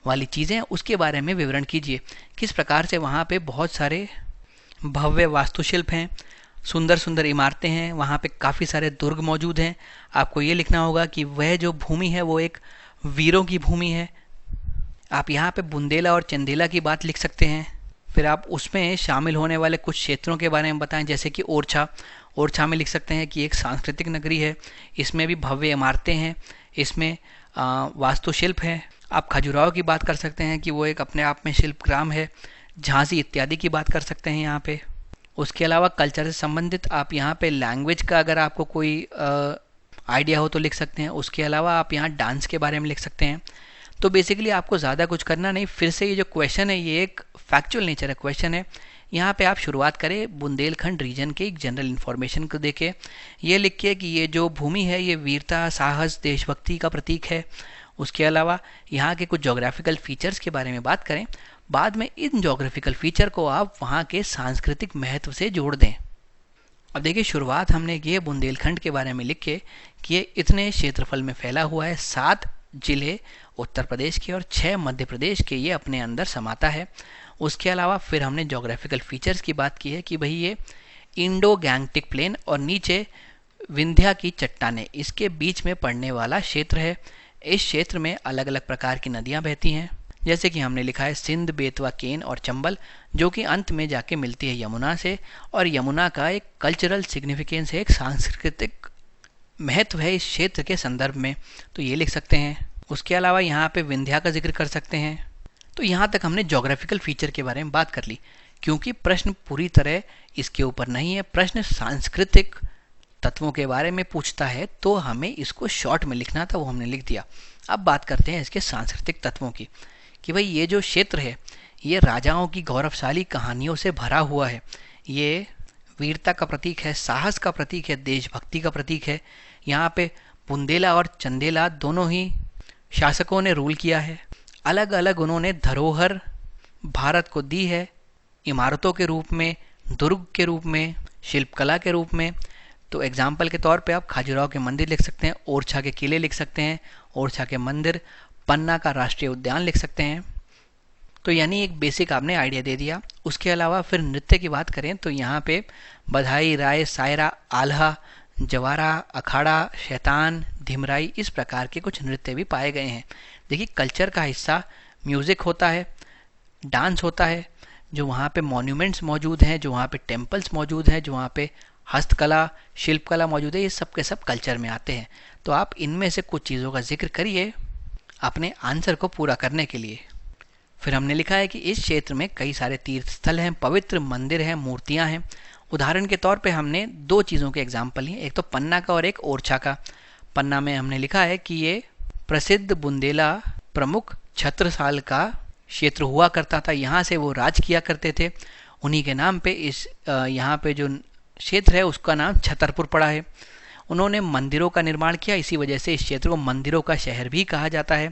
वाली चीज़ें हैं उसके बारे में विवरण कीजिए। किस प्रकार से वहाँ पे बहुत सारे भव्य वास्तुशिल्प हैं, सुंदर सुंदर इमारतें हैं, वहाँ पे काफ़ी सारे दुर्ग मौजूद हैं। आपको ये लिखना होगा कि वह जो भूमि है वो एक वीरों की भूमि है। आप यहाँ पे बुंदेला और चंदेला की बात लिख सकते हैं। फिर आप उसमें शामिल होने वाले कुछ क्षेत्रों के बारे में बताएं, जैसे कि ओरछा में लिख सकते हैं कि एक सांस्कृतिक नगरी है, इसमें भी भव्य इमारतें हैं, इसमें वास्तुशिल्प है। आप खजुराहो की बात कर सकते हैं कि वो एक अपने आप में शिल्पग्राम है। झांसी इत्यादि की बात कर सकते हैं यहाँ पे। उसके अलावा कल्चर से संबंधित आप यहाँ पे लैंग्वेज का अगर आपको कोई आइडिया हो तो लिख सकते हैं। उसके अलावा आप यहाँ डांस के बारे में लिख सकते हैं। तो बेसिकली आपको ज़्यादा कुछ करना नहीं। फिर से ये जो क्वेश्चन है ये एक फैक्चुअल नेचर का क्वेश्चन है। यहाँ पे आप शुरुआत करें बुंदेलखंड रीजन के एक जनरल इन्फॉर्मेशन को देके, ये लिखिए कि ये जो भूमि है ये वीरता, साहस, देशभक्ति का प्रतीक है। उसके अलावा यहाँ के कुछ जोग्राफिकल फीचर्स के बारे में बात करें। बाद में इन जोग्राफिकल फीचर को आप वहाँ के सांस्कृतिक महत्व से जोड़ दें। अब देखिए, शुरुआत हमने की है बुंदेलखंड के बारे में लिख के कि ये इतने क्षेत्रफल में फैला हुआ है, 7 जिले उत्तर प्रदेश के और 6 मध्य प्रदेश के ये अपने अंदर समाता है। उसके अलावा फिर हमने जोग्राफिकल फीचर्स की बात की है कि भाई ये इंडो गैंगटिक प्लेन और नीचे विंध्या की चट्टानें इसके बीच में पड़ने वाला क्षेत्र है। इस क्षेत्र में अलग अलग प्रकार की नदियाँ बहती हैं, जैसे कि हमने लिखा है सिंध, बेतवा, केन और चंबल, जो कि अंत में जाके मिलती है यमुना से। और यमुना का एक कल्चरल सिग्निफिकेंस है, एक सांस्कृतिक महत्व है इस क्षेत्र के संदर्भ में, तो ये लिख सकते हैं। उसके अलावा यहाँ पे विंध्या का जिक्र कर सकते हैं। तो यहाँ तक हमने जोग्राफिकल फीचर के बारे में बात कर ली। क्योंकि प्रश्न पूरी तरह इसके ऊपर नहीं है, प्रश्न सांस्कृतिक तत्वों के बारे में पूछता है, तो हमें इसको शॉर्ट में लिखना था, वो हमने लिख दिया। अब बात करते हैं इसके सांस्कृतिक तत्वों की कि भाई ये जो क्षेत्र है ये राजाओं की गौरवशाली कहानियों से भरा हुआ है। ये वीरता का प्रतीक है, साहस का प्रतीक है, देशभक्ति का प्रतीक है। यहाँ पे बुंदेला और चंदेला दोनों ही शासकों ने रूल किया है। अलग अलग उन्होंने धरोहर भारत को दी है, इमारतों के रूप में, दुर्ग के रूप में, शिल्पकला के रूप में। तो एग्जाम्पल के तौर पे आप खजुराहो के मंदिर लिख सकते हैं, ओरछा के किले लिख सकते हैं, ओरछा के मंदिर, पन्ना का राष्ट्रीय उद्यान लिख सकते हैं। तो यानी एक बेसिक आपने आइडिया दे दिया। उसके अलावा फिर नृत्य की बात करें तो यहाँ पे बधाई, राय, सायरा, आल्हा, जवारा, अखाड़ा, शैतान, धिमराई, इस प्रकार के कुछ नृत्य भी पाए गए हैं। देखिए, कल्चर का हिस्सा म्यूज़िक होता है, डांस होता है, जो वहाँ पे मॉन्यूमेंट्स मौजूद हैं, जो वहाँ पे टेम्पल्स मौजूद हैं, जो वहाँ पे हस्तकला, शिल्पकला मौजूद है, ये सब के सब कल्चर में आते हैं। तो आप इनमें से कुछ चीज़ों का जिक्र करिए अपने आंसर को पूरा करने के लिए। फिर हमने लिखा है कि इस क्षेत्र में कई सारे तीर्थ स्थल हैं, पवित्र मंदिर हैं, मूर्तियां हैं। उदाहरण के तौर पे हमने 2 चीज़ों के एग्जाम्पल लिए, एक तो पन्ना का और एक ओरछा का। पन्ना में हमने लिखा है कि ये प्रसिद्ध बुंदेला प्रमुख छत्रसाल का क्षेत्र हुआ करता था, यहाँ से वो राज किया करते थे। उन्हीं के नाम पे इस यहाँ पे जो क्षेत्र है उसका नाम छतरपुर पड़ा है। उन्होंने मंदिरों का निर्माण किया, इसी वजह से इस क्षेत्र को मंदिरों का शहर भी कहा जाता है,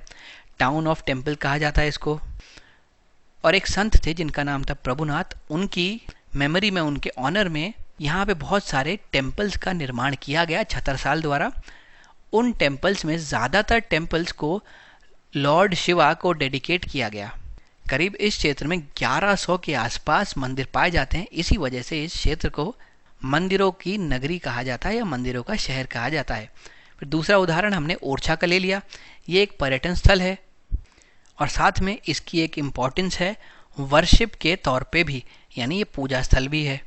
टाउन ऑफ टेम्पल कहा जाता है इसको। और एक संत थे जिनका नाम था प्रभुनाथ, उनकी मेमोरी में, उनके ऑनर में यहाँ पे बहुत सारे टेम्पल्स का निर्माण किया गया छत्रसाल द्वारा। उन टेम्पल्स में ज़्यादातर टेम्पल्स को लॉर्ड शिवा को डेडिकेट किया गया। करीब इस क्षेत्र में 1100 के आसपास मंदिर पाए जाते हैं, इसी वजह से इस क्षेत्र को मंदिरों की नगरी कहा जाता है या मंदिरों का शहर कहा जाता है। फिर दूसरा उदाहरण हमने ओरछा का ले लिया। ये एक पर्यटन स्थल है और साथ में इसकी एक इम्पॉर्टेंस है वर्शिप के तौर पे भी, यानी ये पूजा स्थल भी है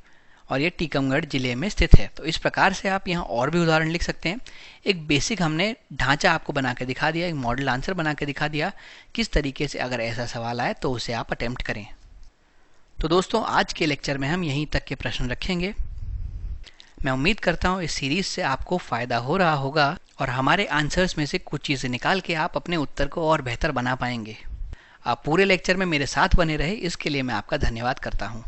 और ये टीकमगढ़ जिले में स्थित है। तो इस प्रकार से आप यहाँ और भी उदाहरण लिख सकते हैं। एक बेसिक हमने ढांचा आपको बना के दिखा दिया, एक मॉडल आंसर बना के दिखा दिया, किस तरीके से अगर ऐसा सवाल आए तो उसे आप अटेम्प्ट करें। तो दोस्तों, आज के लेक्चर में हम यहीं तक के प्रश्न रखेंगे। मैं उम्मीद करता हूँ इस सीरीज से आपको फ़ायदा हो रहा होगा और हमारे आंसर्स में से कुछ चीज़ें निकाल के आप अपने उत्तर को और बेहतर बना पाएंगे। आप पूरे लेक्चर में मेरे साथ बने रहे, इसके लिए मैं आपका धन्यवाद करता हूँ।